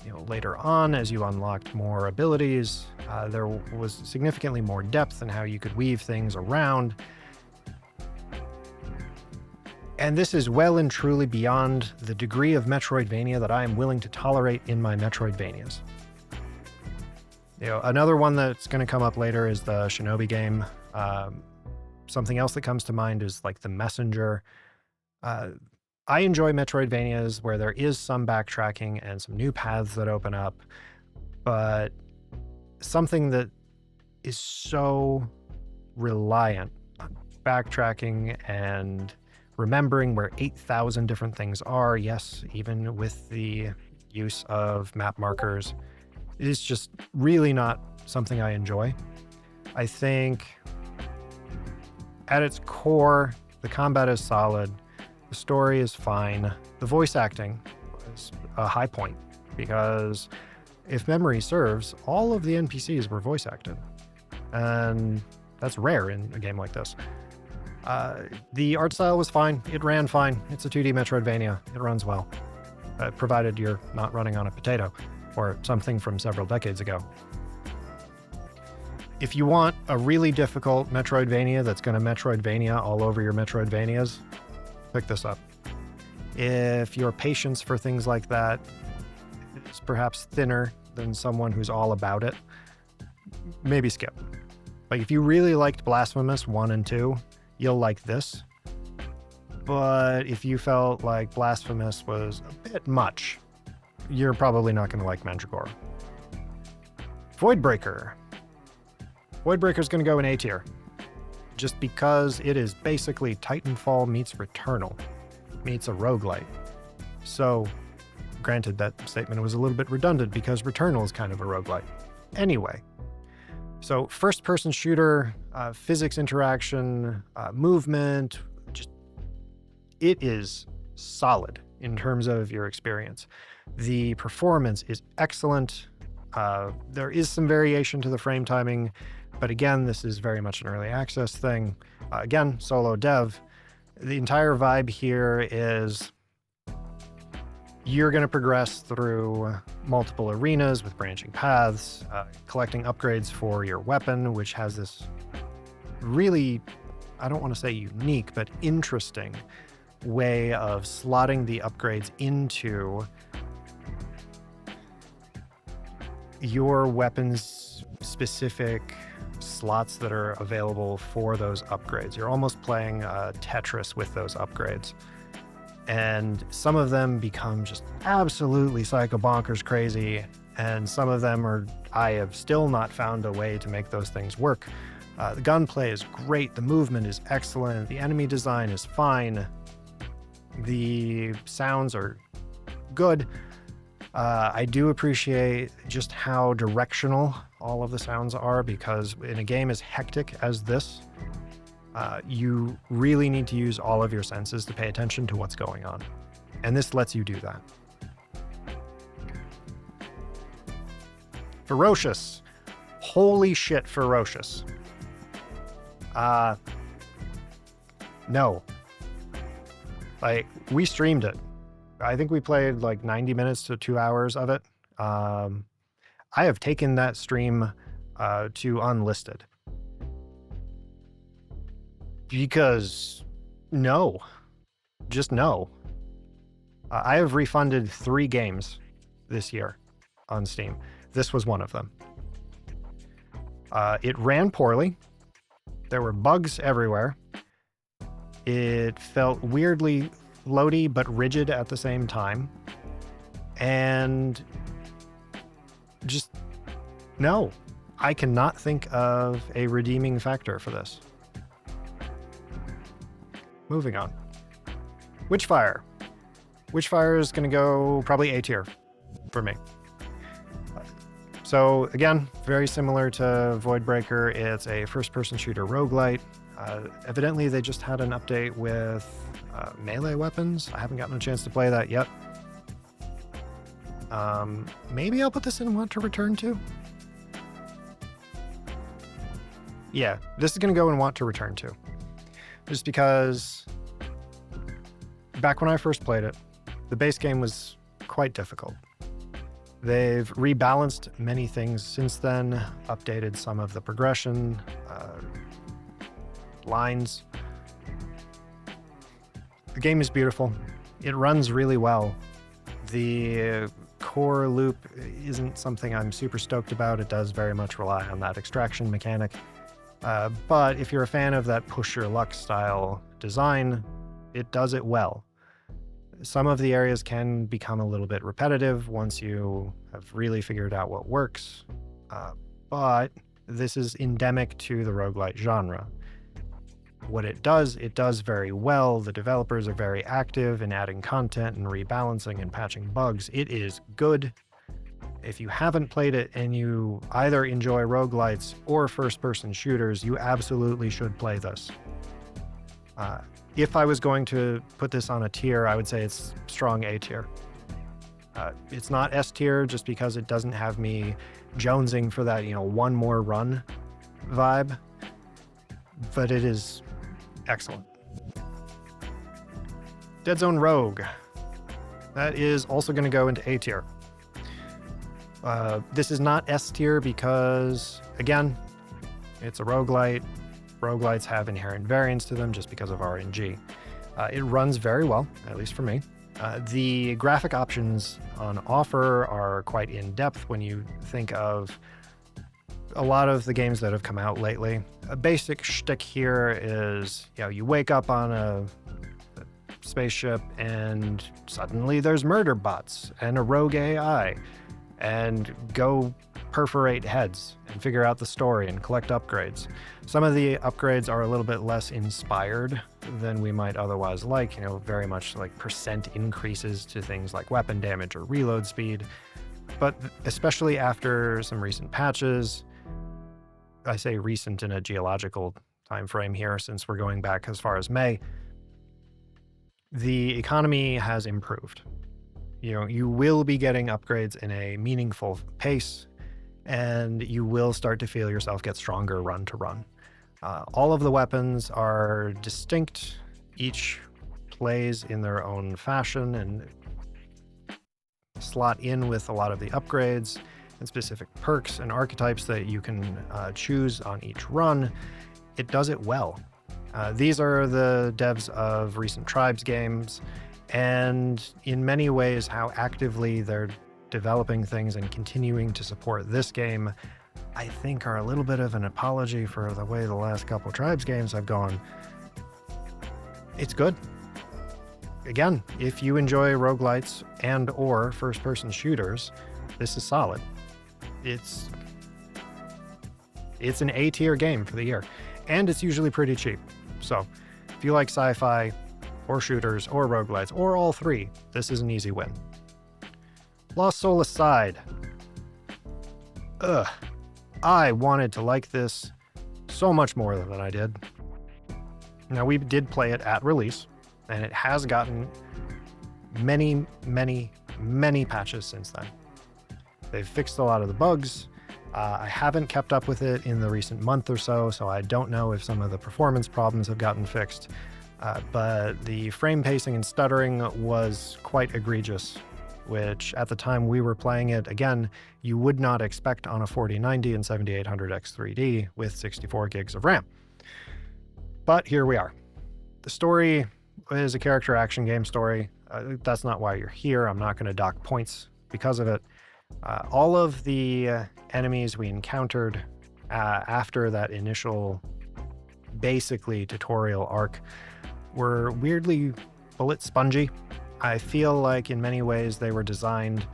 You know, later on, as you unlocked more abilities, there was significantly more depth in how you could weave things around. And this is well and truly beyond the degree of Metroidvania that I am willing to tolerate in my Metroidvanias. You know, another one that's going to come up later is the Shinobi game. Something else that comes to mind is like The Messenger. I enjoy Metroidvanias where there is some backtracking and some new paths that open up, but something that is so reliant on backtracking and remembering where 8,000 different things are, yes, even with the use of map markers, is just really not something I enjoy. I think at its core, the combat is solid, the story is fine, the voice acting was a high point, because if memory serves, all of the NPCs were voice acted, and that's rare in a game like this. The art style was fine. It ran fine. It's a 2D Metroidvania. It runs well, provided you're not running on a potato or something from several decades ago. If you want a really difficult Metroidvania that's going to Metroidvania all over your Metroidvanias, pick this up. If your patience for things like that is perhaps thinner than someone who's all about it, maybe skip. Like, if you really liked Blasphemous 1 and 2, you'll like this. But if you felt like Blasphemous was a bit much, you're probably not going to like Mandragora. Voidbreaker. Voidbreaker's going to go in A tier, just because it is basically Titanfall meets Returnal meets a roguelite. So, granted, that statement was a little bit redundant because Returnal is kind of a roguelite. Anyway, so first-person shooter, physics interaction, movement, just it is solid in terms of your experience. The performance is excellent. There is some variation to the frame timing, but again, this is very much an early access thing. Again, solo dev. The entire vibe here is you're going to progress through multiple arenas with branching paths, collecting upgrades for your weapon, which has this really, I don't want to say unique, but interesting way of slotting the upgrades into your weapon's specific slots that are available for those upgrades. You're almost playing Tetris with those upgrades. And some of them become just absolutely psycho bonkers crazy, and some of them are, I have still not found a way to make those things work. The gunplay is great, the movement is excellent, the enemy design is fine, the sounds are good. I do appreciate just how directional all of the sounds are, because in a game as hectic as this, you really need to use all of your senses to pay attention to what's going on. And this lets you do that. Ferocious. Holy shit, ferocious. No. Like, we streamed it. I think we played like 90 minutes to 2 hours of it. I have taken that stream to unlisted. Because no. Just no. I have refunded 3 games this year on Steam. This was one of them. It ran poorly. There were bugs everywhere. It felt weirdly floaty but rigid at the same time. And just no. I cannot think of a redeeming factor for this. Moving on. Witchfire. Witchfire is going to go probably A tier for me. So again, very similar to Voidbreaker, it's a first-person shooter roguelite. Evidently, they just had an update with melee weapons. I haven't gotten a chance to play that yet. Maybe I'll put this in Want to Return to. Yeah, this is going to go in Want to Return to. Just because back when I first played it, the base game was quite difficult. They've rebalanced many things since then, updated some of the progression, lines. The game is beautiful. It runs really well. The core loop isn't something I'm super stoked about. It does very much rely on that extraction mechanic. But if you're a fan of that push your luck style design, it does it well. Some of the areas can become a little bit repetitive once you have really figured out what works, but this is endemic to the roguelite genre. What it does very well. The developers are very active in adding content and rebalancing and patching bugs. It is good. If you haven't played it and you either enjoy roguelites or first-person shooters, you absolutely should play this. If I was going to put this on a tier, I would say it's strong A tier. It's not S tier just because it doesn't have me jonesing for that, one more run vibe, but it is excellent. Dead Zone Rogue. That is also going to go into A tier. This is not S tier because, again, it's a roguelite. Roguelites have inherent variance to them just because of RNG. It runs very well, at least for me. The graphic options on offer are quite in-depth when you think of a lot of the games that have come out lately. A basic shtick here is, you wake up on a spaceship and suddenly there's murder bots and a rogue AI, and go perforate heads and figure out the story and collect upgrades. Some of the upgrades are a little bit less inspired than we might otherwise like, very much like percent increases to things like weapon damage or reload speed. But especially after some recent patches, I say recent in a geological time frame here since we're going back as far as May, the economy has improved. You will be getting upgrades in a meaningful pace, and you will start to feel yourself get stronger run to run. All of the weapons are distinct. Each plays in their own fashion and slot in with a lot of the upgrades and specific perks and archetypes that you can choose on each run. It does it well. These are the devs of recent Tribes games, and in many ways how actively they're developing things and continuing to support this game, I think are a little bit of an apology for the way the last couple Tribes games have gone. It's good. Again, if you enjoy roguelites and or first-person shooters, this is solid. It's an A-tier game for the year, and it's usually pretty cheap. So if you like sci-fi or shooters or roguelites or all three, this is an easy win. Lost Soul aside, I wanted to like this so much more than I did. Now, we did play it at release, and it has gotten many, many, many patches since then. They've fixed a lot of the bugs. I haven't kept up with it in the recent month or so, so I don't know if some of the performance problems have gotten fixed, but the frame pacing and stuttering was quite egregious, which at the time we were playing it, again, you would not expect on a 4090 and 7800X3D with 64 gigs of RAM. But here we are. The story is a character action game story. That's not why you're here. I'm not going to dock points because of it. All of the enemies we encountered after that initial, basically tutorial arc were weirdly bullet spongy. I feel like in many ways they were designed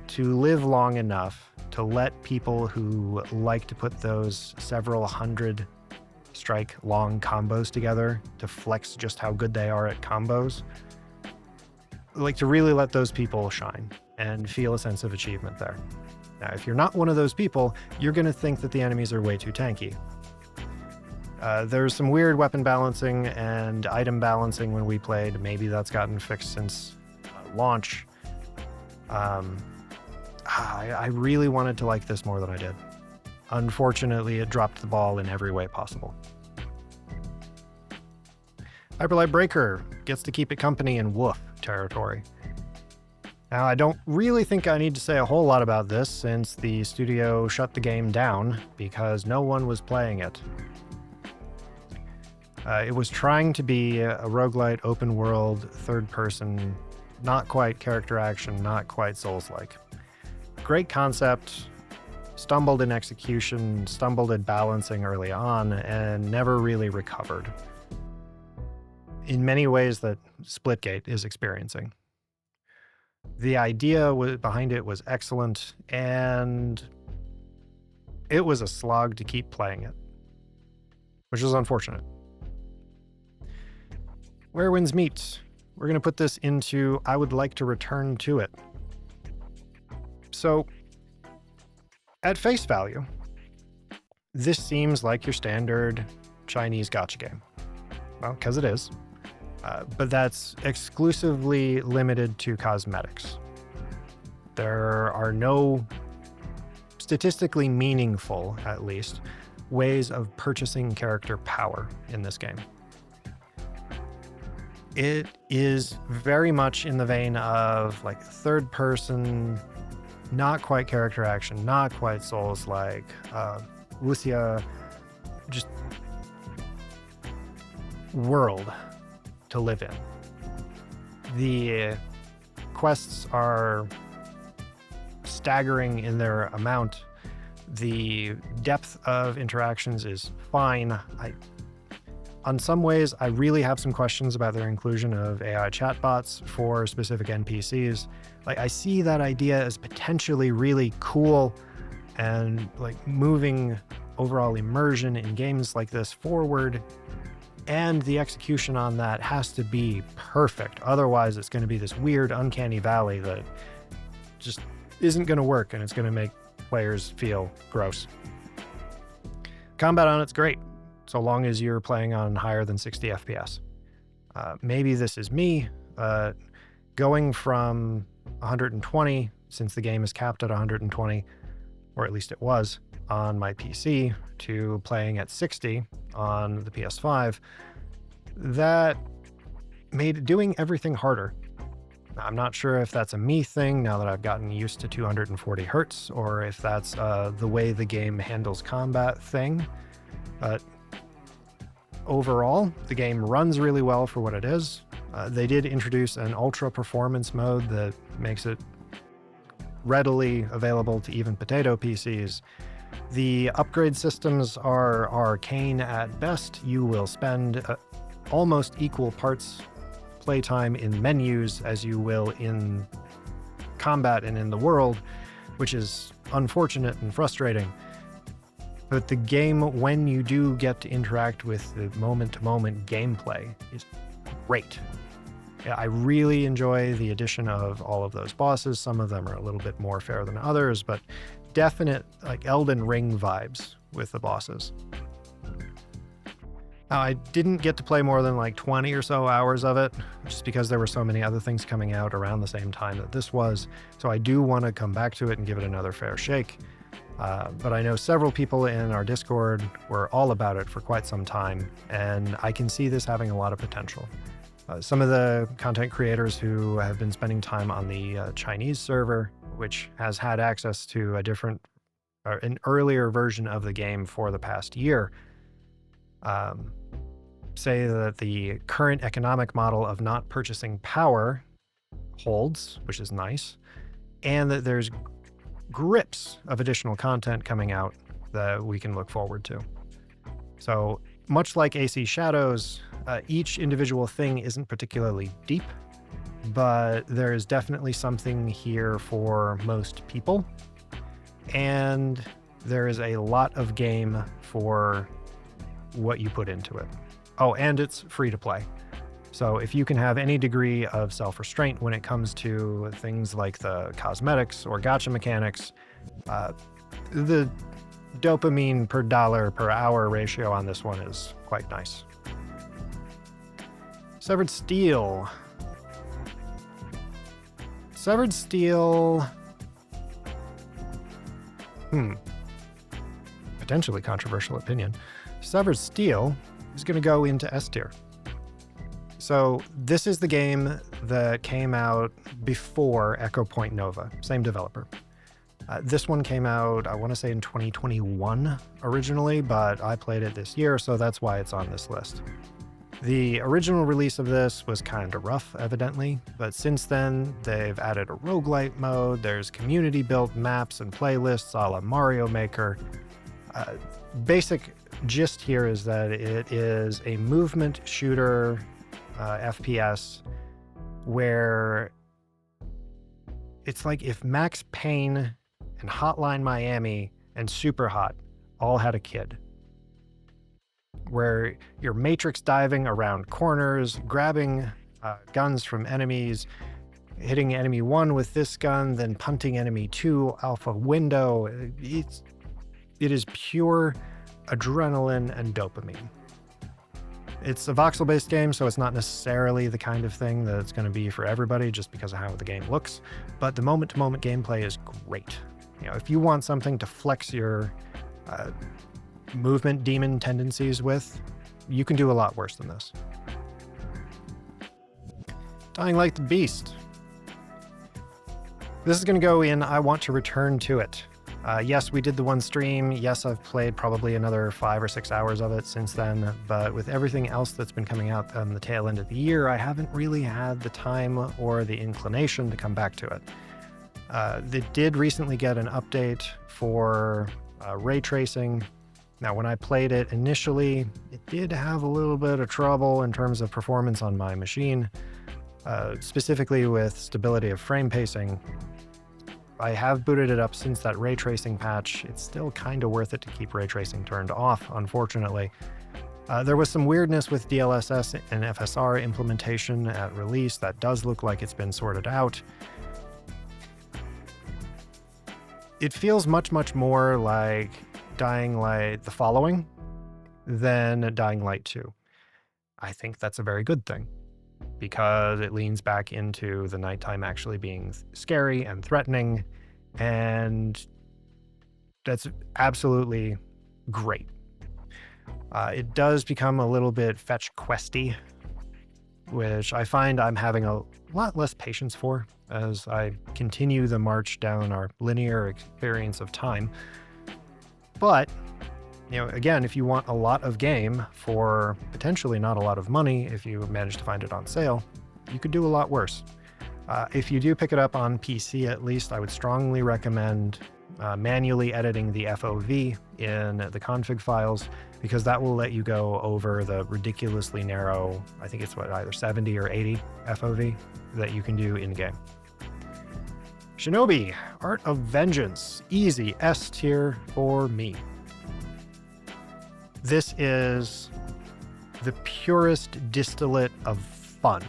to live long enough to let people who like to put those several hundred strike long combos together to flex just how good they are at combos, like to really let those people shine and feel a sense of achievement there. Now, if you're not one of those people, you're going to think that the enemies are way too tanky. There's some weird weapon balancing and item balancing when we played. Maybe that's gotten fixed since launch. I really wanted to like this more than I did. Unfortunately, it dropped the ball in every way possible. Hyperlight Breaker gets to keep it company in WHUF territory. Now, I don't really think I need to say a whole lot about this since the studio shut the game down because no one was playing it. It was trying to be a roguelite, open world, third person, not quite character action, not quite Souls-like. Great concept, stumbled in execution, stumbled in balancing early on, and never really recovered. In many ways that Splitgate is experiencing. The idea behind it was excellent, and it was a slog to keep playing it, which is unfortunate. Where Winds Meet. We're going to put this into I would like to return to it. So, at face value, this seems like your standard Chinese gacha game. Well, because it is. But that's exclusively limited to cosmetics. There are no statistically meaningful, at least, ways of purchasing character power in this game. It is very much in the vein of like third person, not quite character action, not quite Souls-like, wuxia, just world to live in. The quests are staggering in their amount. The depth of interactions is fine. On some ways, I really have some questions about their inclusion of AI chatbots for specific NPCs. Like, I see that idea as potentially really cool and like moving overall immersion in games like this forward. And the execution on that has to be perfect. Otherwise, it's going to be this weird, uncanny valley that just isn't going to work, and it's going to make players feel gross. Combat on it's great, so long as you're playing on higher than 60 FPS. Maybe this is me, going from 120, since the game is capped at 120, or at least it was, on my PC, to playing at 60 on the PS5, that made doing everything harder. I'm not sure if that's a me thing now that I've gotten used to 240 hertz, or if that's the way the game handles combat thing. But overall, the game runs really well for what it is. They did introduce an ultra performance mode that makes it readily available to even potato PCs. The upgrade systems are arcane at best. You will spend almost equal parts playtime in menus as you will in combat and in the world, which is unfortunate and frustrating. But the game, when you do get to interact with the moment-to-moment gameplay, is great. I really enjoy the addition of all of those bosses. Some of them are a little bit more fair than others, but definite like Elden Ring vibes with the bosses. Now, I didn't get to play more than like 20 or so hours of it, just because there were so many other things coming out around the same time that this was, so I do want to come back to it and give it another fair shake. But I know several people in our Discord were all about it for quite some time, and I can see this having a lot of potential. Some of the content creators who have been spending time on the Chinese server, which has had access to an earlier version of the game for the past year, say that the current economic model of not purchasing power holds, which is nice, and that there's grips of additional content coming out that we can look forward to. So much like AC Shadows, each individual thing isn't particularly deep, but there is definitely something here for most people. And there is a lot of game for what you put into it. Oh, and it's free to play. So if you can have any degree of self-restraint when it comes to things like the cosmetics or gacha mechanics, the dopamine per dollar per hour ratio on this one is quite nice. Severed Steel. Severed Steel... Potentially controversial opinion. Severed Steel is going to go into S tier. So this is the game that came out before Echo Point Nova, same developer. This one came out, I want to say in 2021 originally, but I played it this year, so that's why it's on this list. The original release of this was kind of rough, evidently, but since then they've added a roguelite mode, there's community-built maps and playlists a la Mario Maker. Basic gist here is that it is a movement shooter FPS where it's like if Max Payne and Hotline Miami and Superhot all had a kid, where you're matrix diving around corners, grabbing guns from enemies, hitting enemy 1 with this gun, then punting enemy 2 off a window. It is pure adrenaline and dopamine. It's a voxel-based game, so it's not necessarily the kind of thing that it's going to be for everybody just because of how the game looks, but the moment-to-moment gameplay is great. You know, if you want something to flex your movement demon tendencies with, you can do a lot worse than this. Dying Light the Beast. This is going to go in I want to return to it. Yes, we did the one stream. Yes, I've played probably another 5 or 6 hours of it since then, but with everything else that's been coming out on the tail end of the year, I haven't really had the time or the inclination to come back to it. They did recently get an update for ray tracing. Now, when I played it initially, it did have a little bit of trouble in terms of performance on my machine, specifically with stability of frame pacing. I have booted it up since that ray tracing patch. It's still kind of worth it to keep ray tracing turned off, unfortunately. There was some weirdness with DLSS and FSR implementation at release. That does look like it's been sorted out. It feels much, much more like Dying Light the Following than Dying Light 2. I think that's a very good thing, because it leans back into the nighttime actually being scary and threatening, and that's absolutely great. It does become a little bit fetch questy, which I find I'm having a lot less patience for as I continue the march down our linear experience of time. But, you know, again, if you want a lot of game for potentially not a lot of money, if you manage to find it on sale, you could do a lot worse. If you do pick it up on PC, at least, I would strongly recommend manually editing the FOV in the config files, because that will let you go over the ridiculously narrow, I think it's either 70 or 80 FOV that you can do in-game. Shinobi, Art of Vengeance, easy S tier for me. This is the purest distillate of fun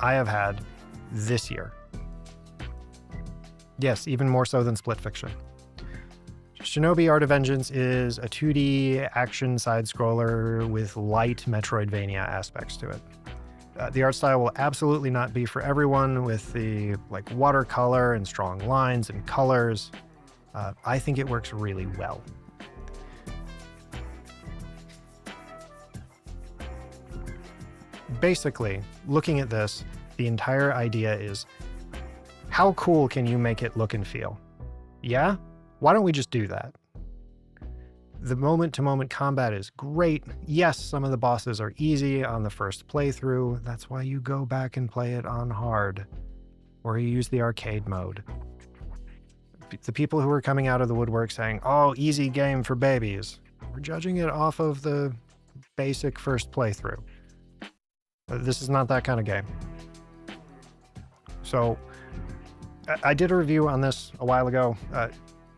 I have had this year. Yes, even more so than Split Fiction. Shinobi Art of Vengeance is a 2D action side-scroller with light Metroidvania aspects to it. The art style will absolutely not be for everyone with the watercolor and strong lines and colors. I think it works really well. Basically, looking at this, the entire idea is, how cool can you make it look and feel? Yeah? Why don't we just do that? The moment-to-moment combat is great. Yes, some of the bosses are easy on the first playthrough. That's why you go back and play it on hard, or you use the arcade mode. The people who are coming out of the woodwork saying, oh, easy game for babies, we're judging it off of the basic first playthrough. This is not that kind of game. So I did a review on this a while ago.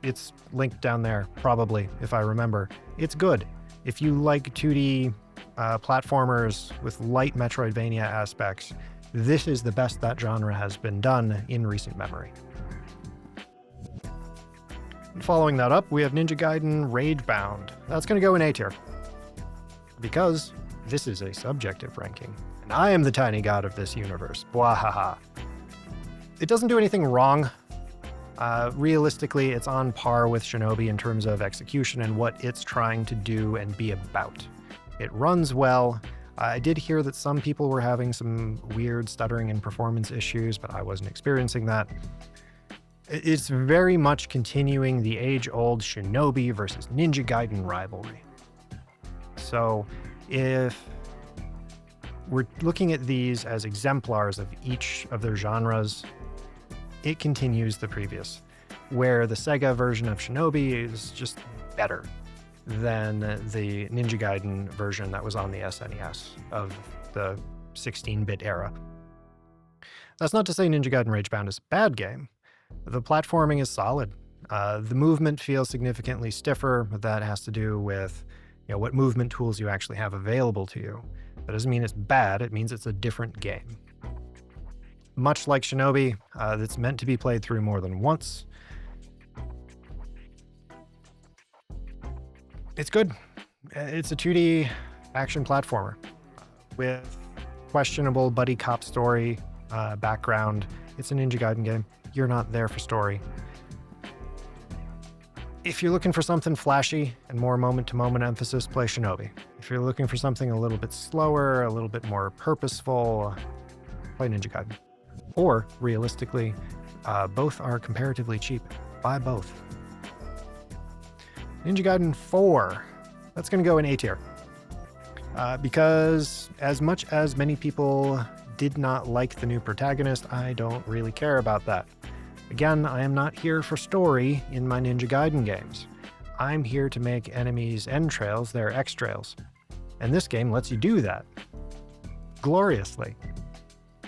It's linked down there, probably, if I remember. It's good. If you like 2D platformers with light Metroidvania aspects, this is the best that genre has been done in recent memory. Following that up, we have Ninja Gaiden Ragebound. That's going to go in A tier, because this is a subjective ranking, and I am the tiny god of this universe. Bwahaha. It doesn't do anything wrong. Realistically, it's on par with Shinobi in terms of execution and what it's trying to do and be about. It runs well. I did hear that some people were having some weird stuttering and performance issues, but I wasn't experiencing that. It's very much continuing the age-old Shinobi versus Ninja Gaiden rivalry. So if we're looking at these as exemplars of each of their genres, it continues the previous, where the Sega version of Shinobi is just better than the Ninja Gaiden version that was on the SNES of the 16-bit era. That's not to say Ninja Gaiden Ragebound is a bad game. The platforming is solid. The movement feels significantly stiffer. That has to do with what movement tools you actually have available to you. That doesn't mean it's bad, it means it's a different game. Much like Shinobi, that's meant to be played through more than once. It's good. It's a 2D action platformer with questionable buddy cop story background. It's a Ninja Gaiden game. You're not there for story. If you're looking for something flashy and more moment-to-moment emphasis, play Shinobi. If you're looking for something a little bit slower, a little bit more purposeful, play Ninja Gaiden. Or, realistically, both are comparatively cheap. Buy both. Ninja Gaiden 4. That's going to go in A tier. Because as much as many people did not like the new protagonist, I don't really care about that. Again, I am not here for story in my Ninja Gaiden games. I'm here to make enemies' entrails their X-trails. And this game lets you do that. Gloriously.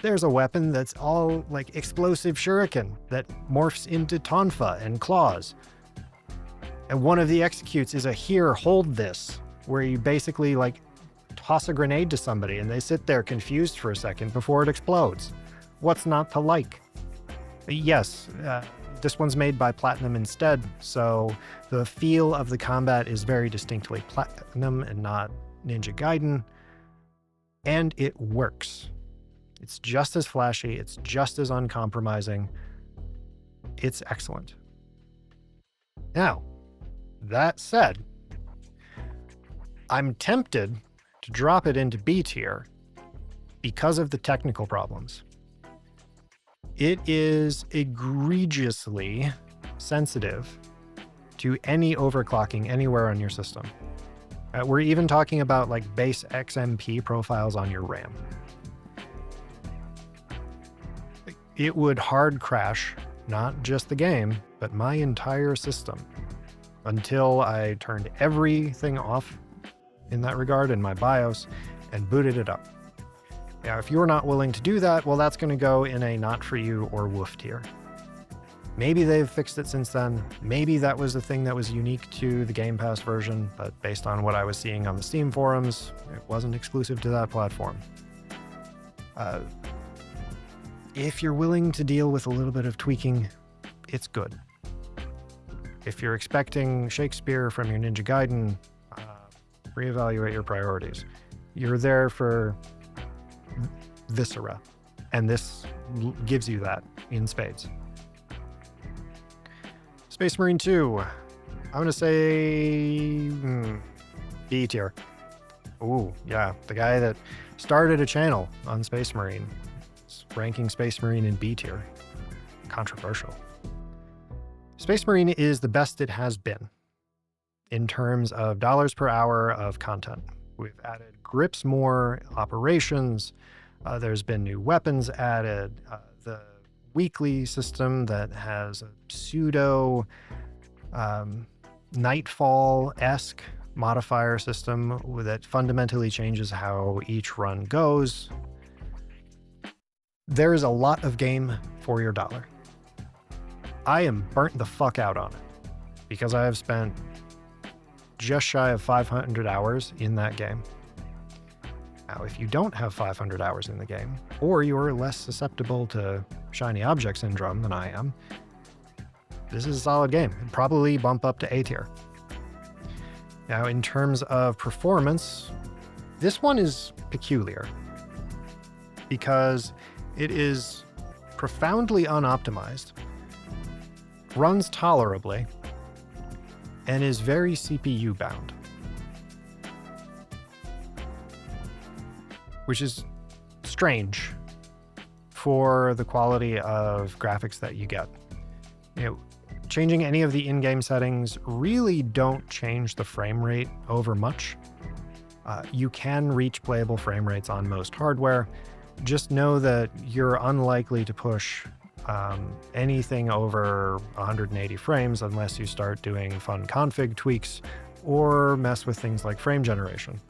There's a weapon that's all like explosive shuriken that morphs into tonfa and claws. And one of the executes is a here, hold this, where you basically like toss a grenade to somebody and they sit there confused for a second before it explodes. What's not to like? Yes, this one's made by Platinum instead, so the feel of the combat is very distinctly Platinum and not Ninja Gaiden, and it works. It's just as flashy, it's just as uncompromising. It's excellent. Now, that said, I'm tempted to drop it into B tier because of the technical problems. It is egregiously sensitive to any overclocking anywhere on your system. We're even talking about like base XMP profiles on your RAM. It would hard crash not just the game, but my entire system until I turned everything off in that regard in my BIOS and booted it up. Now, if you're not willing to do that, well, that's going to go in a not for you or WHUF tier. Maybe they've fixed it since then. Maybe that was a thing that was unique to the Game Pass version, but based on what I was seeing on the Steam forums, it wasn't exclusive to that platform. If you're willing to deal with a little bit of tweaking, it's good. If you're expecting Shakespeare from your Ninja Gaiden, reevaluate your priorities. You're there for viscera, and this gives you that in spades. Space Marine 2. I'm going to say B tier. Ooh, yeah. The guy that started a channel on Space Marine is ranking Space Marine in B tier. Controversial. Space Marine is the best it has been in terms of dollars per hour of content. We've added grips more, operations. There's been new weapons added. The weekly system that has a pseudo Nightfall-esque modifier system that fundamentally changes how each run goes. There is a lot of game for your dollar. I am burnt the fuck out on it because I have spent just shy of 500 hours in that game. Now, if you don't have 500 hours in the game, or you're less susceptible to shiny object syndrome than I am, this is a solid game. It'd probably bump up to A tier. Now, in terms of performance, this one is peculiar because it is profoundly unoptimized, runs tolerably, and is very CPU bound, which is strange for the quality of graphics that you get. You know, changing any of the in-game settings really don't change the frame rate over much. You can reach playable frame rates on most hardware. Just know that you're unlikely to push anything over 180 frames unless you start doing fun config tweaks or mess with things like frame generation.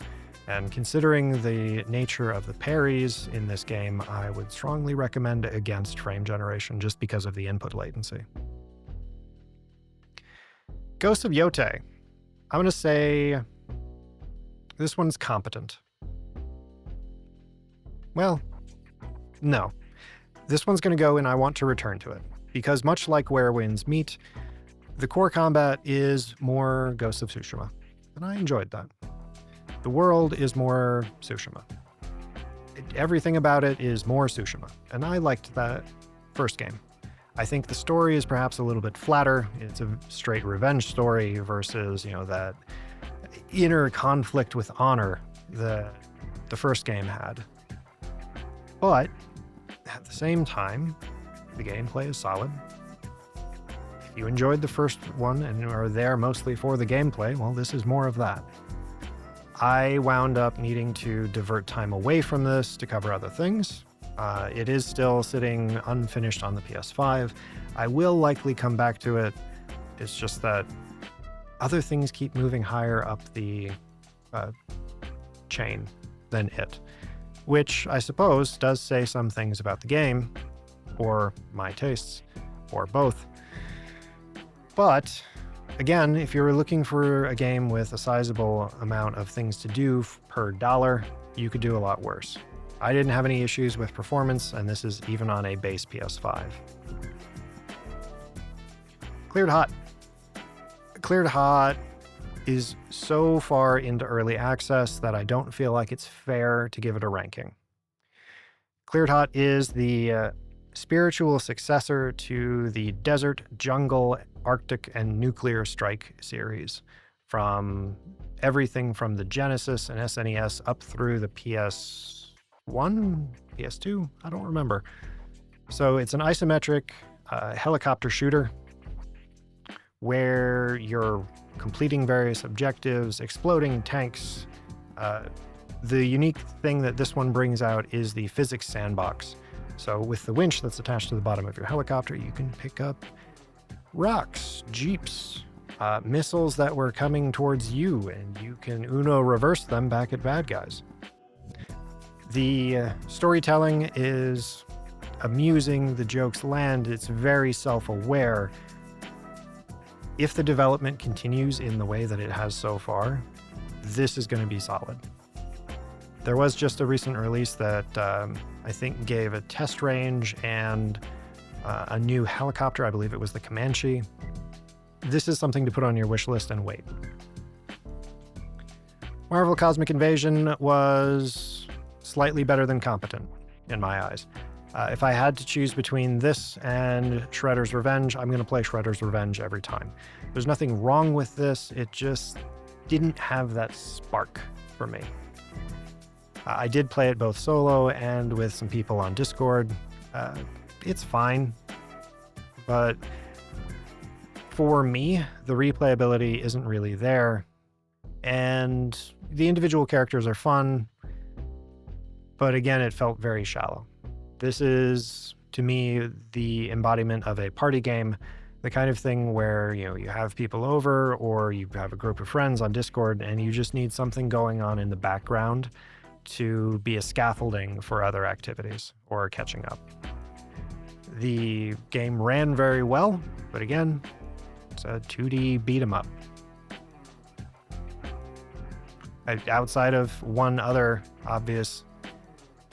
And considering the nature of the parries in this game, I would strongly recommend against frame generation just because of the input latency. Ghost of Yotei. I'm going to say this one's competent. Well, no. This one's going to go and I want to return to it, because much like Where Winds Meet, the core combat is more Ghost of Tsushima, and I enjoyed that. The world is more Tsushima. Everything about it is more Tsushima, and I liked that first game. I think the story is perhaps a little bit flatter. It's a straight revenge story versus, that inner conflict with honor that the first game had. But at the same time, the gameplay is solid. If you enjoyed the first one and are there mostly for the gameplay, well, this is more of that. I wound up needing to divert time away from this to cover other things. It is still sitting unfinished on the PS5. I will likely come back to it. It's just that other things keep moving higher up the chain than it, which I suppose does say some things about the game, or my tastes, or both. But again, if you're looking for a game with a sizable amount of things to do per dollar, you could do a lot worse. I didn't have any issues with performance, and this is even on a base PS5. Cleared Hot. Cleared Hot is so far into early access that I don't feel like it's fair to give it a ranking. Cleared Hot is the spiritual successor to the Desert, Jungle, Arctic, and Nuclear Strike series, from everything from the Genesis and SNES up through the PS1, PS2, I don't remember. So it's an isometric helicopter shooter where you're completing various objectives, exploding tanks. The unique thing that this one brings out is the physics sandbox. So with the winch that's attached to the bottom of your helicopter, you can pick up rocks, jeeps, missiles that were coming towards you, and you can Uno reverse them back at bad guys. The storytelling is amusing, the jokes land, it's very self-aware. If the development continues in the way that it has so far, this is going to be solid. There was just a recent release that I think gave a test range and a new helicopter. I believe it was the Comanche. This is something to put on your wish list and wait. Marvel Cosmic Invasion was slightly better than competent, in my eyes. If I had to choose between this and Shredder's Revenge, I'm going to play Shredder's Revenge every time. There's nothing wrong with this, it just didn't have that spark for me. I did play it both solo and with some people on Discord. It's fine, but for me, the replayability isn't really there, and the individual characters are fun, but again, it felt very shallow. This is, to me, the embodiment of a party game, the kind of thing where, you know, you have people over or you have a group of friends on Discord and you just need something going on in the background to be a scaffolding for other activities or catching up. The game ran very well, but again, it's a 2D beat 'em up. Outside of one other obvious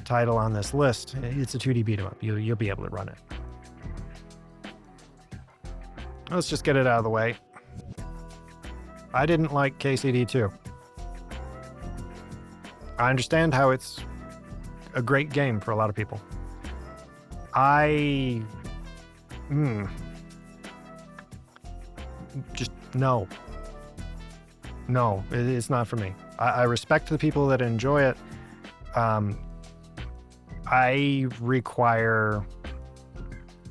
title on this list, it's a 2D beat 'em up. You'll be able to run it. Let's just get it out of the way. I didn't like KCD2. I understand how it's a great game for a lot of people. Just no. No, it's not for me. I respect the people that enjoy it. I require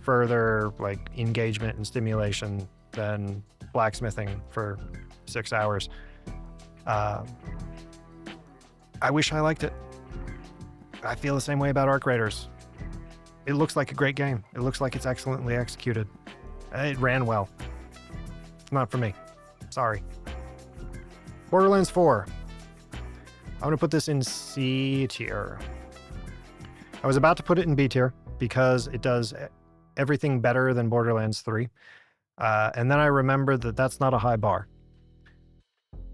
further engagement and stimulation than blacksmithing for 6 hours. I wish I liked it. I feel the same way about Arc Raiders. It looks like a great game. It looks like it's excellently executed. It ran well. It's not for me. Sorry. Borderlands 4. I'm going to put this in C tier. I was about to put it in B tier because it does everything better than Borderlands 3. And then I remembered that that's not a high bar.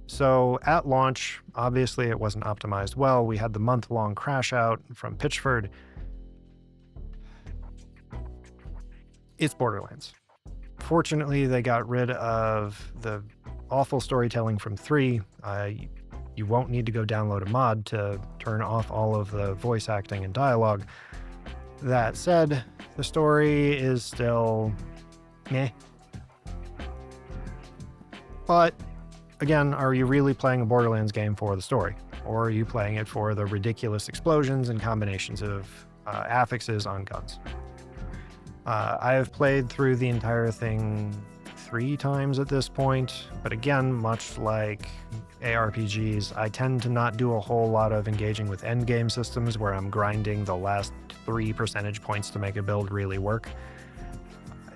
So at launch, obviously it wasn't optimized well. We had the month-long crash out from Pitchford. It's Borderlands. Fortunately, they got rid of the awful storytelling from 3. You won't need to go download a mod to turn off all of the voice acting and dialogue. That said, the story is still meh. But again, are you really playing a Borderlands game for the story? Or are you playing it for the ridiculous explosions and combinations of affixes on guns? I have played through the entire thing 3 times at this point, but again, much like ARPGs, I tend to not do a whole lot of engaging with endgame systems where I'm grinding the last 3 percentage points to make a build really work.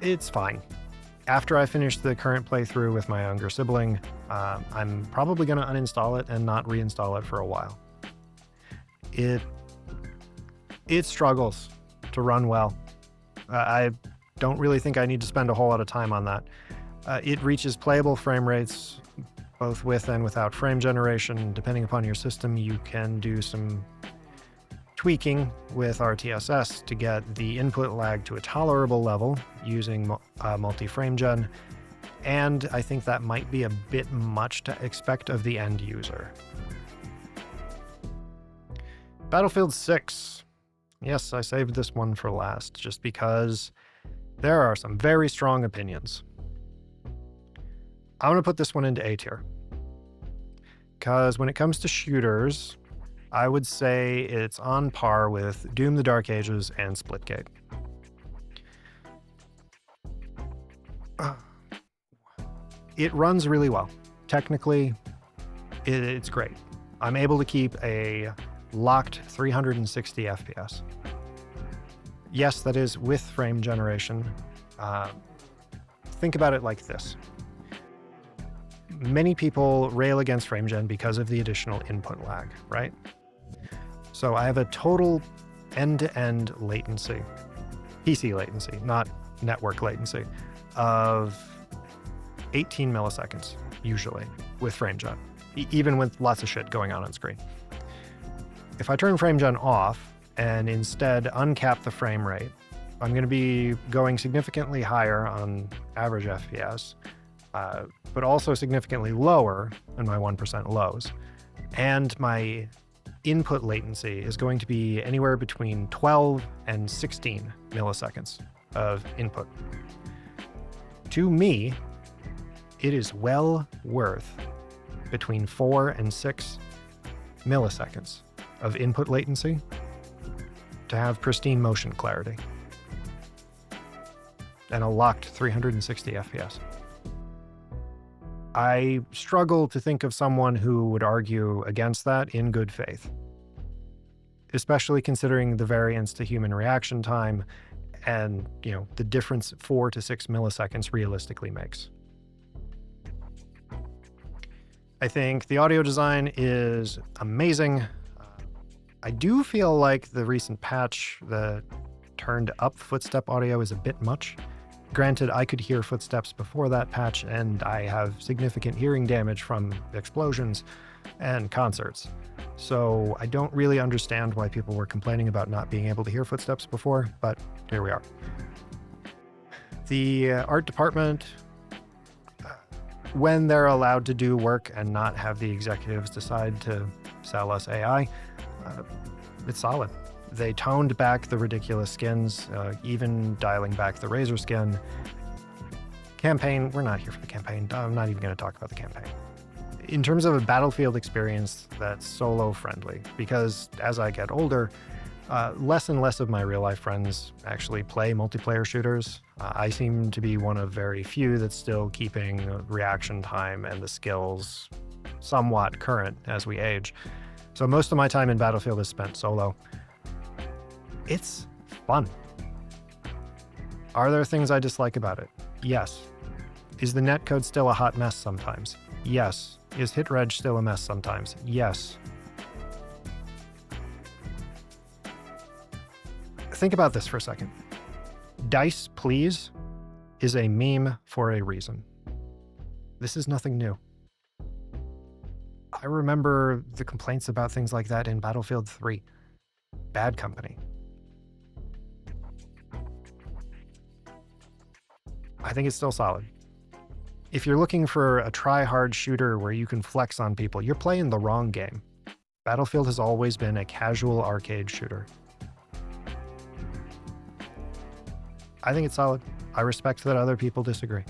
It's fine. After I finish the current playthrough with my younger sibling, I'm probably going to uninstall it and not reinstall it for a while. It struggles to run well. I don't really think I need to spend a whole lot of time on that. It reaches playable frame rates both with and without frame generation. Depending upon your system, you can do some tweaking with RTSS to get the input lag to a tolerable level using multi-frame gen, and I think that might be a bit much to expect of the end user. Battlefield 6. Yes, I saved this one for last, just because there are some very strong opinions. I'm going to put this one into A tier, because when it comes to shooters, I would say it's on par with Doom: The Dark Ages and Splitgate. It runs really well. Technically, it's great. I'm able to keep a locked 360 FPS. Yes, that is with frame generation. Think about it like this. Many people rail against frame gen because of the additional input lag, right? So I have a total end-to-end latency, PC latency, not network latency, of 18 milliseconds, usually, with frame gen, even with lots of shit going on screen. If I turn frame gen off and instead uncap the frame rate, I'm going to be going significantly higher on average FPS, but also significantly lower in my 1% lows. And my input latency is going to be anywhere between 12 and 16 milliseconds of input. To me, it is well worth between 4 and 6 milliseconds of input latency to have pristine motion clarity and a locked 360 FPS. I struggle to think of someone who would argue against that in good faith, especially considering the variance to human reaction time and, the difference 4 to 6 milliseconds realistically makes. I think the audio design is amazing. I do feel like the recent patch that turned up footstep audio is a bit much. Granted, I could hear footsteps before that patch, and I have significant hearing damage from explosions and concerts. So I don't really understand why people were complaining about not being able to hear footsteps before, but here we are. The art department, when they're allowed to do work and not have the executives decide to sell us AI, it's solid. They toned back the ridiculous skins, even dialing back the razor skin. Campaign, we're not here for the campaign. I'm not even going to talk about the campaign. In terms of a Battlefield experience that's solo friendly, because as I get older, less and less of my real life friends actually play multiplayer shooters. I seem to be one of very few that's still keeping reaction time and the skills somewhat current as we age. So most of my time in Battlefield is spent solo. It's fun. Are there things I dislike about it? Yes. Is the netcode still a hot mess sometimes? Yes. Is hitreg still a mess sometimes? Yes. Think about this for a second. Dice, please, is a meme for a reason. This is nothing new. I remember the complaints about things like that in Battlefield 3. Bad Company. I think it's still solid. If you're looking for a try-hard shooter where you can flex on people, you're playing the wrong game. Battlefield has always been a casual arcade shooter. I think it's solid. I respect that other people disagree.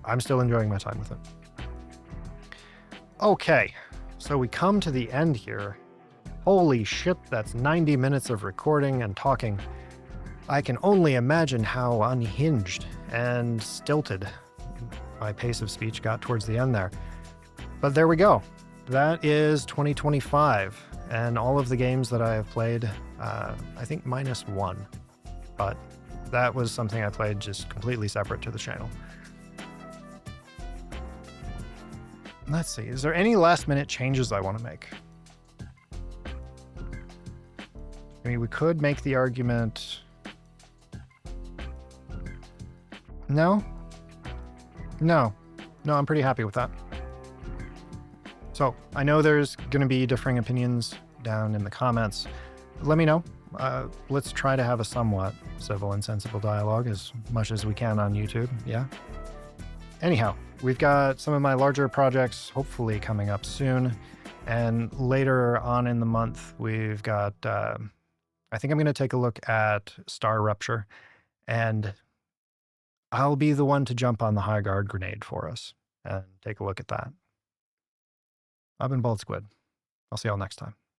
I'm still enjoying my time with it. Okay, so we come to the end here. Holy shit, that's 90 minutes of recording and talking. I can only imagine how unhinged and stilted my pace of speech got towards the end there. But there we go. That is 2025, and all of the games that I have played, I think -1. But that was something I played just completely separate to the channel. Let's see, is there any last minute changes I want to make? I mean, we could make the argument... No, I'm pretty happy with that. So I know there's going to be differing opinions down in the comments. Let me know. Let's try to have a somewhat civil and sensible dialogue as much as we can on YouTube. Yeah. Anyhow, we've got some of my larger projects hopefully coming up soon. And later on in the month, we've got, I think I'm going to take a look at Star Rupture, and I'll be the one to jump on the high guard grenade for us and take a look at that. I've been BaldSquid. I'll see y'all next time.